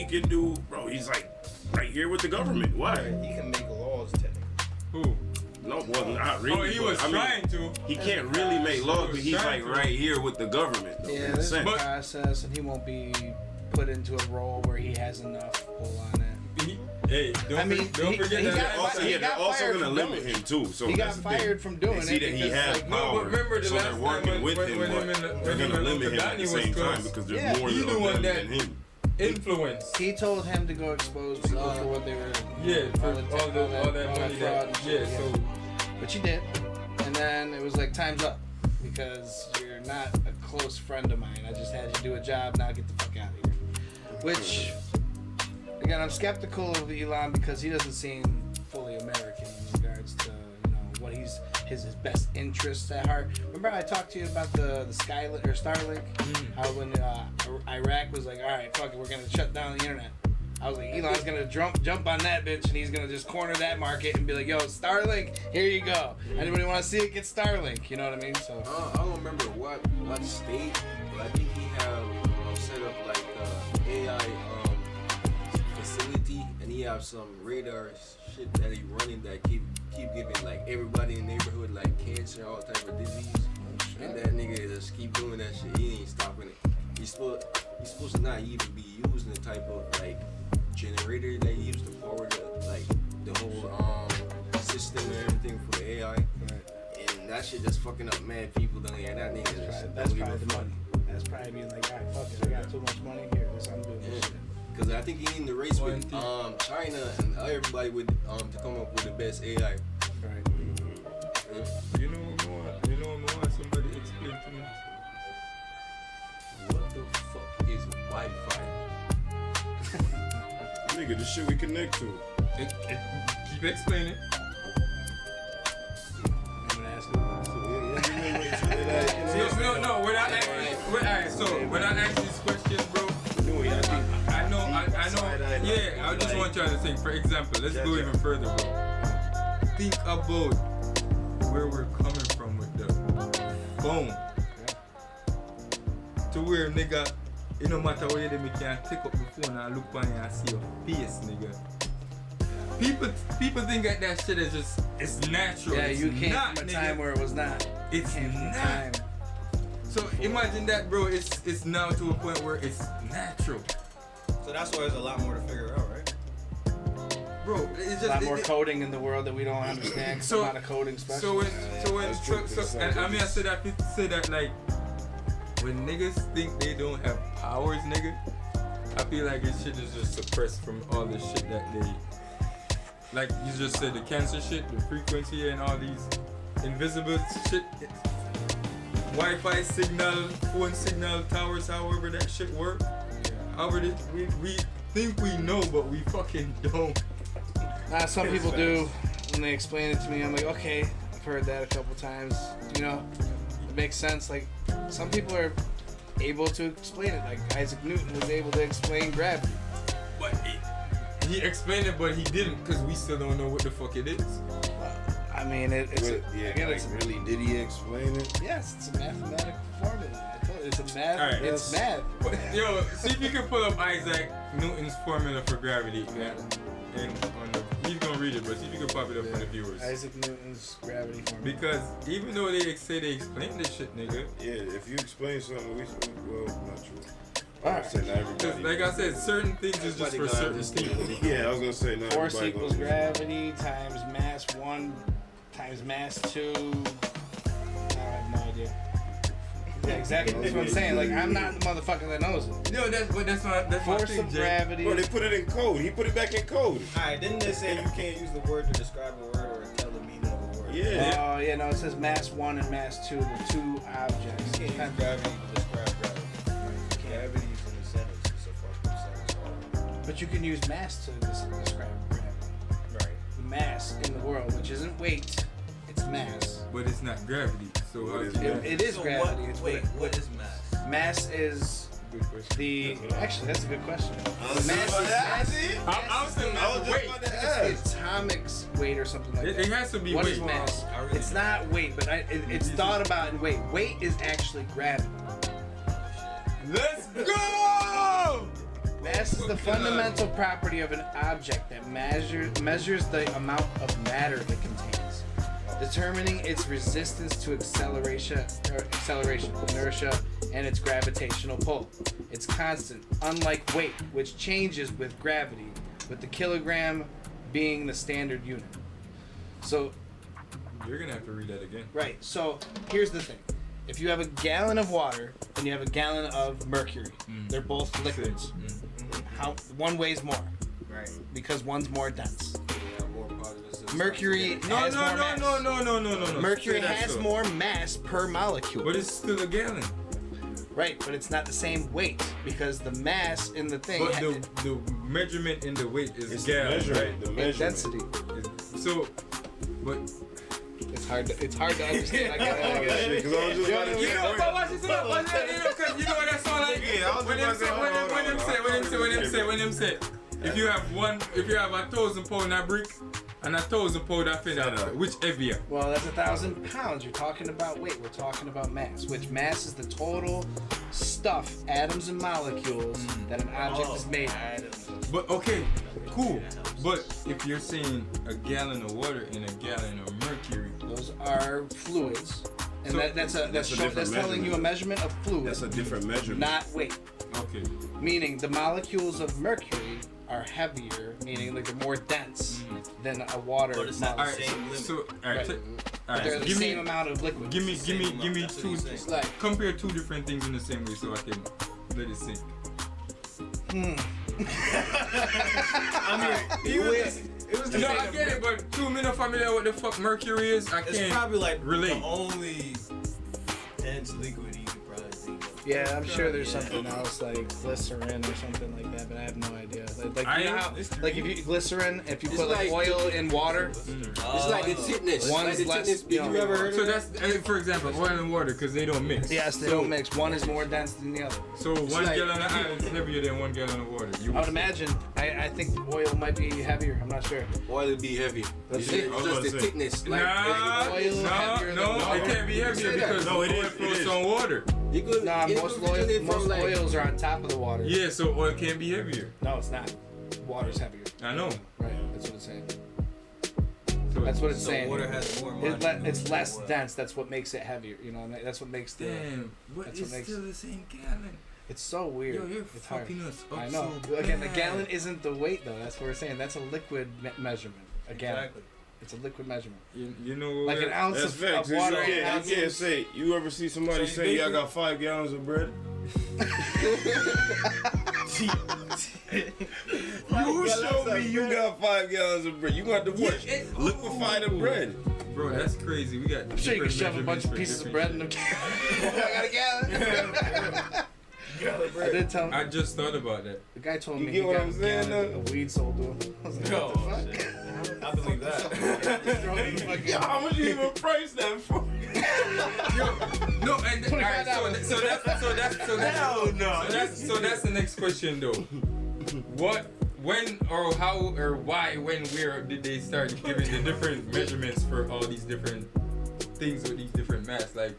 S14: can do, bro. He's like right here with the government. Why?
S17: He can make laws technically.
S12: Who?
S14: No, well, not really.
S12: Oh, he was trying to.
S14: He can't really make laws, but he's like right here with the government. Though,
S15: Yeah, there's a process, and he won't be put into a role where he has enough pull on it.
S12: Hey, don't forget that.
S14: They're also gonna limit him too. So
S15: he got
S14: that's the
S15: fired
S14: thing.
S15: from doing
S14: They see
S15: it.
S14: that he
S15: because,
S14: has
S15: like,
S14: power.
S12: No, but remember the
S14: so
S12: last
S14: they're
S12: time
S14: working with him,
S12: when
S14: but they're gonna limit him at the same time because there's more
S12: he the
S14: of
S12: one
S14: them
S12: that
S14: than him.
S12: influence.
S15: He told him to go expose people for what they were.
S12: Yeah, for all that money
S15: fraud and shit,
S12: yeah, so.
S15: But you did, and then it was like time's up because you're not a close friend of mine. I just had you do a job. Now get the fuck out of here. Which, again, I'm skeptical of Elon because he doesn't seem fully American in regards to what his best interests at heart. Remember I talked to you about the Skylit or Starlink? How when Iraq was like, all right, fuck it, we're gonna shut down the internet. I was like, Elon's gonna jump on that bitch and he's gonna just corner that market and be like, yo, Starlink, here you go. Anybody want to see it? Get Starlink. You know what I mean? So
S17: I don't remember what state, but I think he have set up like AI facility, and he have some radar shit that he running that keep giving like everybody in the neighborhood like cancer, all type of disease. And that nigga just keep doing that shit. He ain't stopping it. He's supposed to not even be using the type of like generator that he used to power the whole system and everything for the AI. And that shit just fucking up mad people down here. That nigga
S15: that's probably the money. That's probably being like, all right, fuck it, I got too much money here. I'm doing this shit.
S17: Because I think he in the race with China and everybody with to come up with the best AI.
S15: Right.
S12: You know more. Somebody explain to me.
S17: What the fuck is Wi-Fi?
S14: Nigga, the shit we connect to.
S12: Keep explaining.
S15: I'm gonna ask him.
S12: No. When I ask these questions, bro, I know. Yeah, I just want y'all to think. For example, let's go even further, bro. Think about where we're coming from with the phone. To where, nigga, it no matter where you do, me can take up the phone and look on you and see your face, nigga. People think that shit is just, it's natural.
S15: Yeah, you came
S12: not,
S15: from a
S12: nigga.
S15: time where it was not.
S12: It's not.
S15: Time.
S12: So imagine that, bro. It's now to a point where it's natural.
S17: So that's why there's a lot more to figure out, right?
S12: Bro, it's just
S15: a lot more coding in the world that we don't understand. So, I'm not a coding specialist.
S12: I say that like when niggas think they don't have powers, nigga, I feel like this shit is just suppressed from all the shit that they, like you just said, the cancer shit, the frequency and all these invisible shit, Wi-Fi signal, phone signal, towers, however that shit work. However, we think we know, but we fucking don't.
S15: Some people do. When they explain it to me, I'm like, okay, I've heard that a couple times. You know, it makes sense. Like, some people are able to explain it. Like Isaac Newton was able to explain gravity.
S12: But he explained it, but he didn't, because we still don't know what the fuck it is.
S15: I mean,
S14: really, did he explain it?
S15: Yes, it's a mathematical formula. I told you, it's a math.
S12: Right.
S15: It's math.
S12: Yo, see if you can pull up Isaac Newton's formula for gravity. He's gonna read it, but see if you can pop it up for the viewers.
S15: Isaac Newton's gravity formula.
S12: Because even though they say they explain this shit, nigga.
S14: Yeah, if you explain something, well, not true.
S12: Because like I said, certain things is just for certain people.
S14: Yeah, I was gonna say not
S15: Force equals gravity times mass 1 times mass 2. I have no idea. Yeah, exactly. That's what I'm saying. Like, I'm not the motherfucker that knows it.
S12: No, that's
S15: force of gravity.
S14: Bro, they put it in code. He put it back in code.
S17: Alright, didn't they say you can't use the word to describe a word or tell the meaning of a word?
S14: Yeah.
S15: Oh, yeah, no, it says mass 1 and mass 2, the two objects.
S17: You can't use gravity to describe gravity. Gravity is in a sentence. It's a fucking sentence.
S15: But you can use mass to describe gravity.
S12: Right.
S15: The mass in the world, which isn't weight, it's mass.
S12: But it's not gravity. So how
S15: It is
S20: So
S15: gravity.
S20: what is mass?
S15: Mass is actually that's a good question. Mass is the atomic weight or something like that.
S12: It has to be
S15: What
S12: weight.
S15: is mass? It's not weight, but it's thought about in weight. Weight is actually gravity.
S12: Let's go!
S15: Mass is the fundamental property of an object that measures the amount of matter it contains, determining its resistance to acceleration, inertia, and its gravitational pull. It's constant, unlike weight, which changes with gravity, with the kilogram being the standard unit. So,
S12: you're gonna have to read that again.
S15: Right. So here's the thing: if you have a gallon of water and you have a gallon of mercury, they're both liquids. How one weighs more? Right. Because one's more dense. Mercury has more mass.
S12: No.
S15: Mercury
S12: Say that
S15: has
S12: so.
S15: more mass per molecule.
S12: But it's still a gallon.
S15: Right, but it's not the same weight because the mass in the thing.
S12: But the measurement in the weight is
S14: the
S12: gallon,
S14: measurement,
S12: right?
S14: the measurement.
S15: Density.
S12: So, but
S15: it's hard to understand. I get it.
S14: Because I was just about to say,
S12: but watch this up. Watch that. You know what that sound like?
S14: Yeah, I was
S12: When him say, if you have 1,000 pound of brick and 1,000 pound of feather, which heavier?
S15: Well, that's 1,000 pounds. You're talking about weight. We're talking about mass, which mass is the total stuff, atoms and molecules that an object is made of.
S12: But okay, cool. But if you're saying a gallon of water and a gallon of mercury,
S15: those are fluids, and
S12: So
S15: that's telling you a measurement of fluid.
S14: That's a different measurement.
S15: Not weight.
S12: Okay.
S15: Meaning the molecules of mercury are heavier, meaning like they're more dense than a water
S20: But it's not
S15: molecule.
S20: the same limit.
S12: So,
S15: But they're the same amount of liquid.
S12: Give me two. Compare two different things in the same way, so I can let it sink.
S20: I mean, it was the
S12: No,
S20: same
S12: I get it, but 2 minutes familiar with what the fuck mercury is. I can't.
S20: It's probably like
S12: relate.
S20: the only dense liquid you could probably think of.
S15: Yeah, I'm sure there's something else like glycerin or something like that, but I have no idea. Like you know how, like if you glycerin, if you
S18: It's
S15: put like
S18: like
S15: oil in water,
S18: It's like the thickness.
S15: one's
S18: Like the
S15: less.
S18: thickness. Did you ever heard
S12: So
S18: of that?
S12: that's, for example, oil and water, because they don't mix.
S15: Yes, they don't mix. One is more dense than the other.
S12: So one
S18: like-
S12: gallon of oil is heavier than 1 gallon of water.
S15: I would imagine. I think oil might be heavier. I'm not sure.
S18: Oil would be heavier.
S15: Let's
S18: It's
S15: see.
S18: just the thickness. Like,
S15: oil heavier than water.
S12: It can't be heavier because
S14: No, it
S12: oil
S14: is,
S12: floats
S14: it is.
S12: on water.
S18: you could,
S15: Nah,
S18: it
S15: most
S18: could originate from,
S15: most
S18: like,
S15: oils are on top of the water.
S12: Yeah, so oil can't be heavier.
S15: No, it's not. Water's heavier.
S12: I know.
S15: Right. That's what it's saying.
S12: So
S15: That's what it's
S20: So
S15: saying.
S20: water has more
S15: It's less dense. That's what makes it heavier. You know, that's what makes the.
S12: Damn, but
S15: That's
S12: it's
S15: what makes.
S12: still the same gallon.
S15: It's so weird.
S12: Yo, you're
S15: it's hard.
S12: fucking us up
S15: I know.
S12: so
S15: Again, the
S12: bad.
S15: gallon isn't the weight though. That's what we're saying. That's a liquid measurement. A gallon.
S20: Exactly.
S15: It's a liquid measurement.
S12: You know
S15: Like an ounce
S14: That's
S15: of
S14: facts.
S15: water.
S14: You
S15: an ounce
S14: can't
S15: of-
S14: say. You ever see somebody say, "Yeah, I got 5 gallons of bread"? You show me you got 5 gallons of bread. You got to what? Liquefy the bread.
S12: Bro, that's crazy. We got.
S15: I'm sure you can
S12: different
S15: shove a bunch of
S12: measurements
S15: pieces
S12: for
S15: of bread in the gallon. I got a gallon. I did tell him.
S12: I just thought about that.
S15: The guy told
S14: You
S15: me
S14: get
S15: he
S14: what
S15: got
S14: I'm
S15: a
S14: saying,
S15: gallon
S14: though?
S15: of weed sold to him. I was like,
S20: Yo,
S15: what the fuck?
S20: I believe that.
S14: Yeah, how much you even price that for?
S12: No, and alright, so that's the next question though. What, when, or how, or why, when, where did they start giving the different measurements for all these different things with these different mass? Like,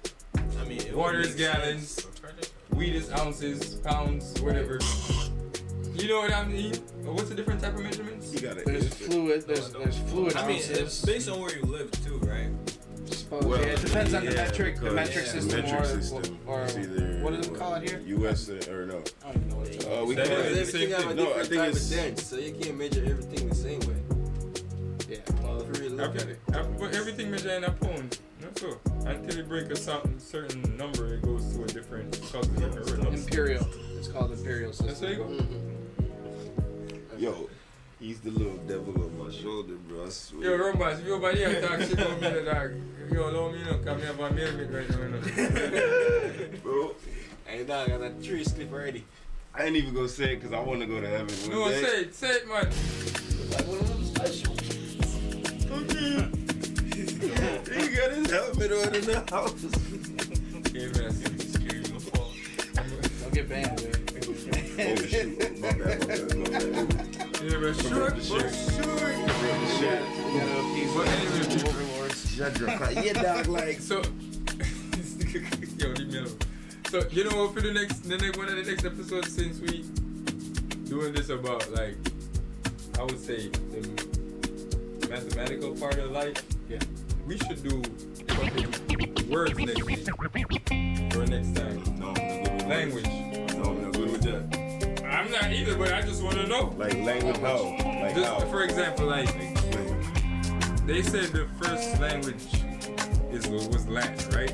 S20: I mean, it
S12: water
S20: would
S12: is
S20: make
S12: gallons,
S20: sense.
S12: weed is ounces, pounds, whatever. You know what I mean? What's the different type of measurements?
S14: You got
S15: There's fluid. There's fluid
S20: I mean,
S15: ounces.
S20: it's based on where you live too, right?
S15: Well, yeah, it depends on the metric
S14: because
S15: system,
S14: metric system
S15: or
S14: is either,
S15: what do they call it here?
S14: US or no?
S15: I don't even know what it's called.
S14: We call
S12: That
S14: it
S12: is the
S18: Everything
S12: same
S18: have a
S12: thing.
S14: No, I
S18: different
S14: think
S18: type of
S14: it's-
S18: dense, so you can't measure everything the same way.
S15: Yeah, well,
S18: If you really look at it.
S12: But everything measured in a pound. Not so. Until you break a certain number, it goes to a different, causes a different rhythm.
S15: imperial. It's called imperial system.
S12: That's how you go.
S14: Yo, he's the little devil on my shoulder, bro. I swear.
S12: Yo, Rumbas, if you're here talk shit about me, dog, yo, allow me, come here for a meal meet right now,
S14: Bro.
S18: Hey, dog, I got that tree slip already.
S14: I ain't even gonna say it because I want to go to heaven one
S12: No,
S14: day.
S12: say it, man.
S15: Like one of them special.
S14: He got his helmet on in the house.
S15: Don't get banned, man.
S14: Oh shoot, my bad.
S12: Yeah, but sure.
S14: Yeah, dog, like
S12: so. Yo, leave me alone. So you know what? For the next one of the next episodes, since we doing this about like, I would say the mathematical part of life.
S15: Yeah.
S12: We should do fucking words next week or next time.
S14: No, I'm not good with
S12: Language.
S14: No, I'm not good with that.
S12: I'm not either, but I just want to know.
S14: Like language how? Like
S12: Just
S14: how?
S12: for example, like they said the first language was Latin, right?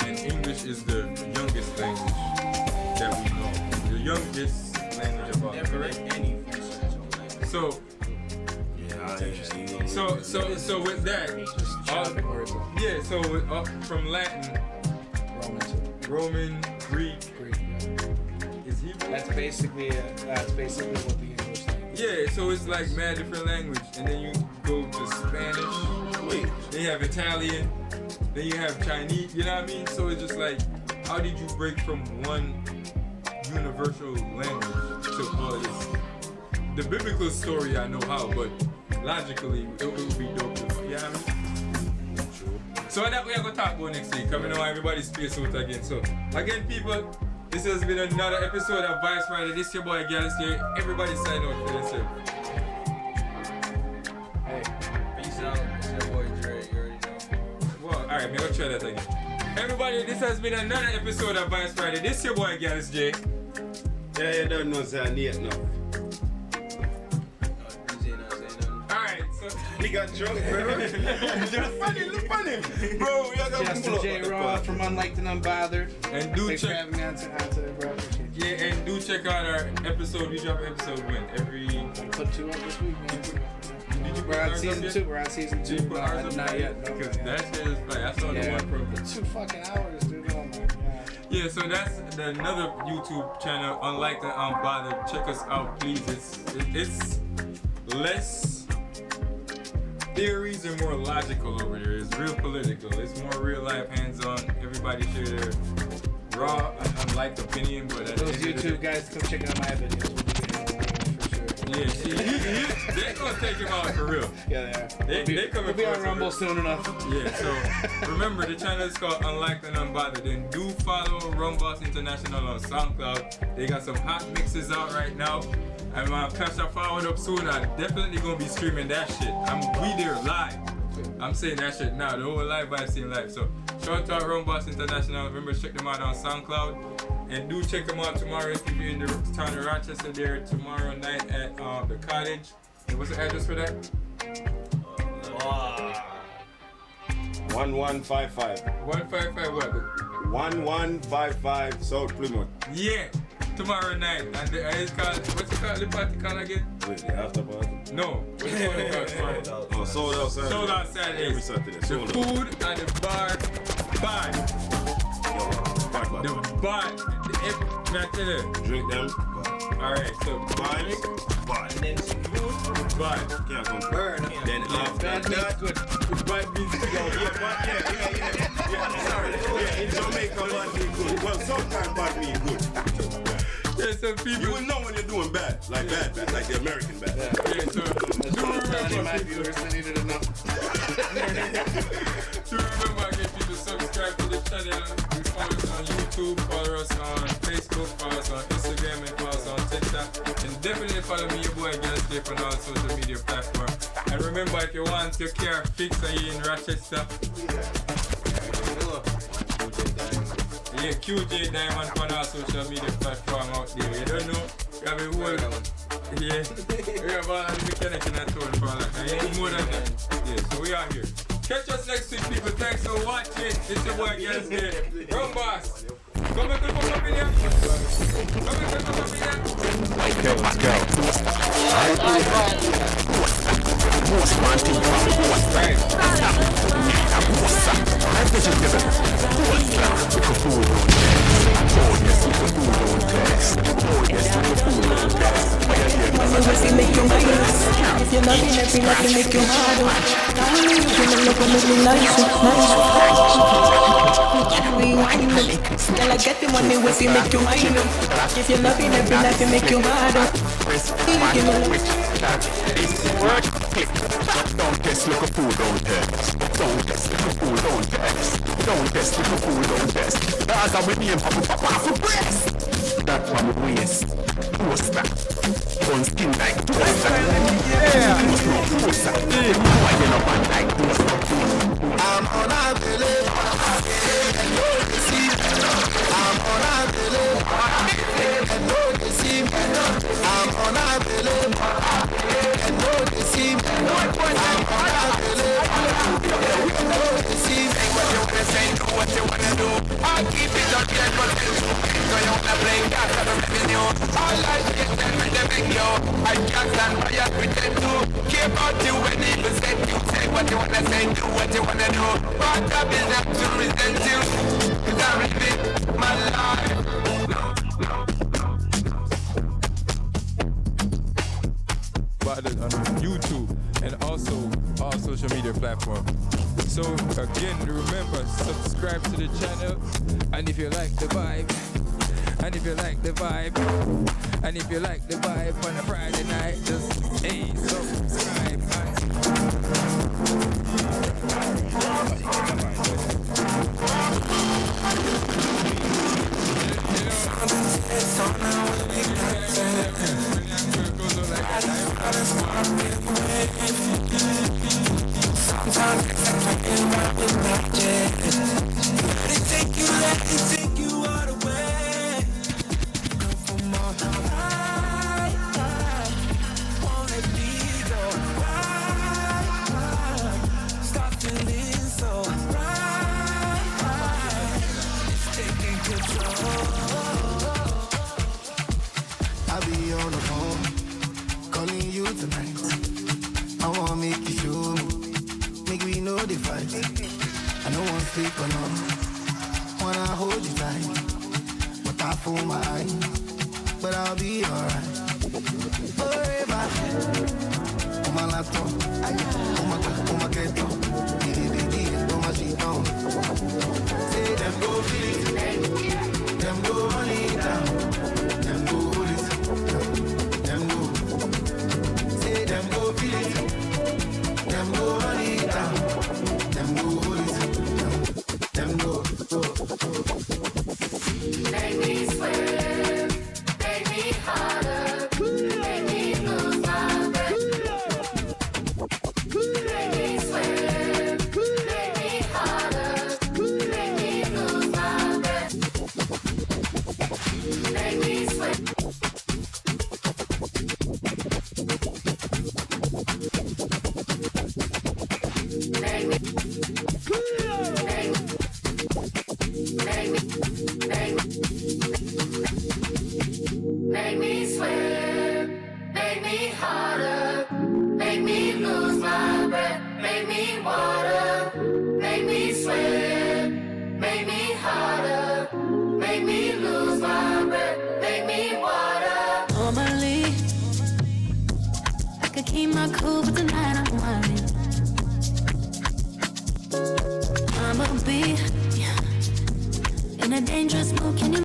S12: And English is the youngest language that we know. The youngest language of all.
S20: Never read any research on that.
S12: So with that, so with, up from Latin, Roman, Greek. Is Hebrew?
S15: That's basically what the English language.
S12: Yeah, so it's like mad different language, and then you go to Spanish.
S14: Wait.
S12: Then you have Italian. Then you have Chinese. You know what I mean? So it's just like, how did you break from one universal language to all this? The biblical story I know how, but logically it would be dope. You know what I mean? So that we are gonna talk about next week. Coming on everybody's space out again. So again, people. This has been another episode of Vice Friday. This your boy Gallus here. Everybody sign out for themselves.
S20: Hey, peace out. It's your boy Dre. You already know.
S12: Well, alright, me go try that again. Everybody, this has been another episode of Vice Friday. This your boy Gallus J.
S14: Yeah, you don't know, say I need no.
S12: Alright, so
S14: he got drunk, bro. Just funny, look funny. Bro, you got
S15: Justin J. Raw from Unliked and Unbothered.
S12: And do
S15: Thanks for
S12: check.
S15: having me on today, bro. Appreciate you.
S12: Yeah, and do check out our episode. We drop an episode when every.
S15: I put 2 up this week, man.
S12: Did you
S15: We're on season 2. We're on season 2.
S12: Did you put ours up
S15: Not yet. No,
S12: because that shit is like I saw the one from
S15: 2 fucking hours, dude. Oh my god.
S12: Yeah, so that's another YouTube channel, Unliked and Unbothered. Check us out, please. It's less theories and more logical over there. It's real political. It's more real life, hands-on. Everybody share their raw, unliked opinion. But at
S15: Those
S12: the end of the
S15: YouTube guys come check out my videos.
S12: Yeah, they're gonna take him out for real.
S15: Yeah, they are.
S12: They coming
S15: We'll be
S12: for
S15: on
S12: us
S15: Rumble
S12: for
S15: soon enough.
S12: Yeah, so remember the channel is called Unliked and Unbothered. And do follow Rumboss International on SoundCloud. They got some hot mixes out right now. I'm Cash Out Forward up soon. I'm definitely gonna be streaming that shit. We there live. I'm saying that shit now. The whole live vibe scene live. So shout out Rumboss International. Remember check them out on SoundCloud. And do check them out tomorrow if you're in the town of Rochester there tomorrow night at the Cottage. And what's the address for that?
S14: 1155.
S12: 155 what?
S14: 1155 South Plymouth.
S12: Yeah, tomorrow night. And it's called, what's it called? The party called again?
S14: Wait, the after party?
S12: No. What's it called?
S14: Oh, sold out Saturday.
S12: Sold out Saturday.
S14: Every Saturday.
S12: The
S14: Sold out.
S12: food and the bar. The bar. Not to the
S14: drink them.
S12: Alright, so
S14: vibes.
S12: And then some food. Vibe.
S14: Can't come burn. Then after that,
S12: good. Bad means to go.
S14: Yeah. Sorry. Yeah, in Jamaica, bad mean good. Well, sometimes bad mean good.
S12: Yeah, some people.
S14: You will know when you're doing bad. Like bad, like the American bad.
S12: Yeah, so do remember
S15: my viewers, they needed to know.
S12: Do remember, again, people subscribe to the channel. Follow us on YouTube, follow us on Facebook, follow us on Instagram, and follow us on TikTok. And definitely follow me, your boy Gallus J, on all social media platforms. And remember, if you want your car fixed and you're in Rochester, yeah, QJ Diamond on our social media platform out there. You don't know? You have a whole. Yeah. We have all the mechanic in that town for like that. More than that. Yeah, so we are here. Catch us next week, people. Thanks for watching. It's your boy Gallus J. Rumboss. Come and come up in here. Come and come up in here.
S3: Okay, let's go.
S5: Most man think from the ghost. Stop. A ghost. I'm vegetable. Ghost. Little fool don't test. Oh yes, little fool don't test. Oh yes, little fool don't test.
S9: If you make you minus, if you're not in every life, you make you harder. Now when you give me look, make me nice. Girl, I get the money if you make you minus. If you're not in every life, you make you harder.
S5: Don't test, little fool don't test. Don't test, little fool don't test. Don't test, little fool don't test. That's how we name Papa for breast. That from the waist. What's that? On skin like toast. Yeah.
S9: I'm on a village. I'm on a village. And no deceive. I'm on a village. And no deceive. I'm on a village. And no deceive. Say what you wanna say, do what you wanna do. I'll keep it on the end, but so you wanna play that as a revenue. All I get them with the video. I can't stand by your pretend to care about you when people say you say what you wanna say, do what you wanna do. But I be not to resent you, 'cause I live my life.
S12: But on YouTube and also all social media platforms. So again, remember, subscribe to the channel, and if you like the vibe, and if you like the vibe, and if you like the vibe on a Friday night, just hey, subscribe.
S9: Sometimes I can't ride with my chest. Let it take you all the way. Come for more. Won't let me go. Stop feeling so right. It's taking control. I'll be on the phone, calling you tonight. I wanna make you show me. Make we know the fight. I don't want to sleep alone. Wanna hold you tight. But I fool my eyes. But I'll be alright. Forever. On my laptop. On my keto. On my sheet on. Say them go feel it. Them go run it down. Them go hold it. Them go. Say them go feel it. Them go run it down. Them go hold it. Them go.
S2: Make me sweat. Make me harder. Make me lose my breath. Make me sweat. Make me harder. Make me lose my breath. Make me sweat. Make me sweat, make me harder, make me lose my breath, make me water.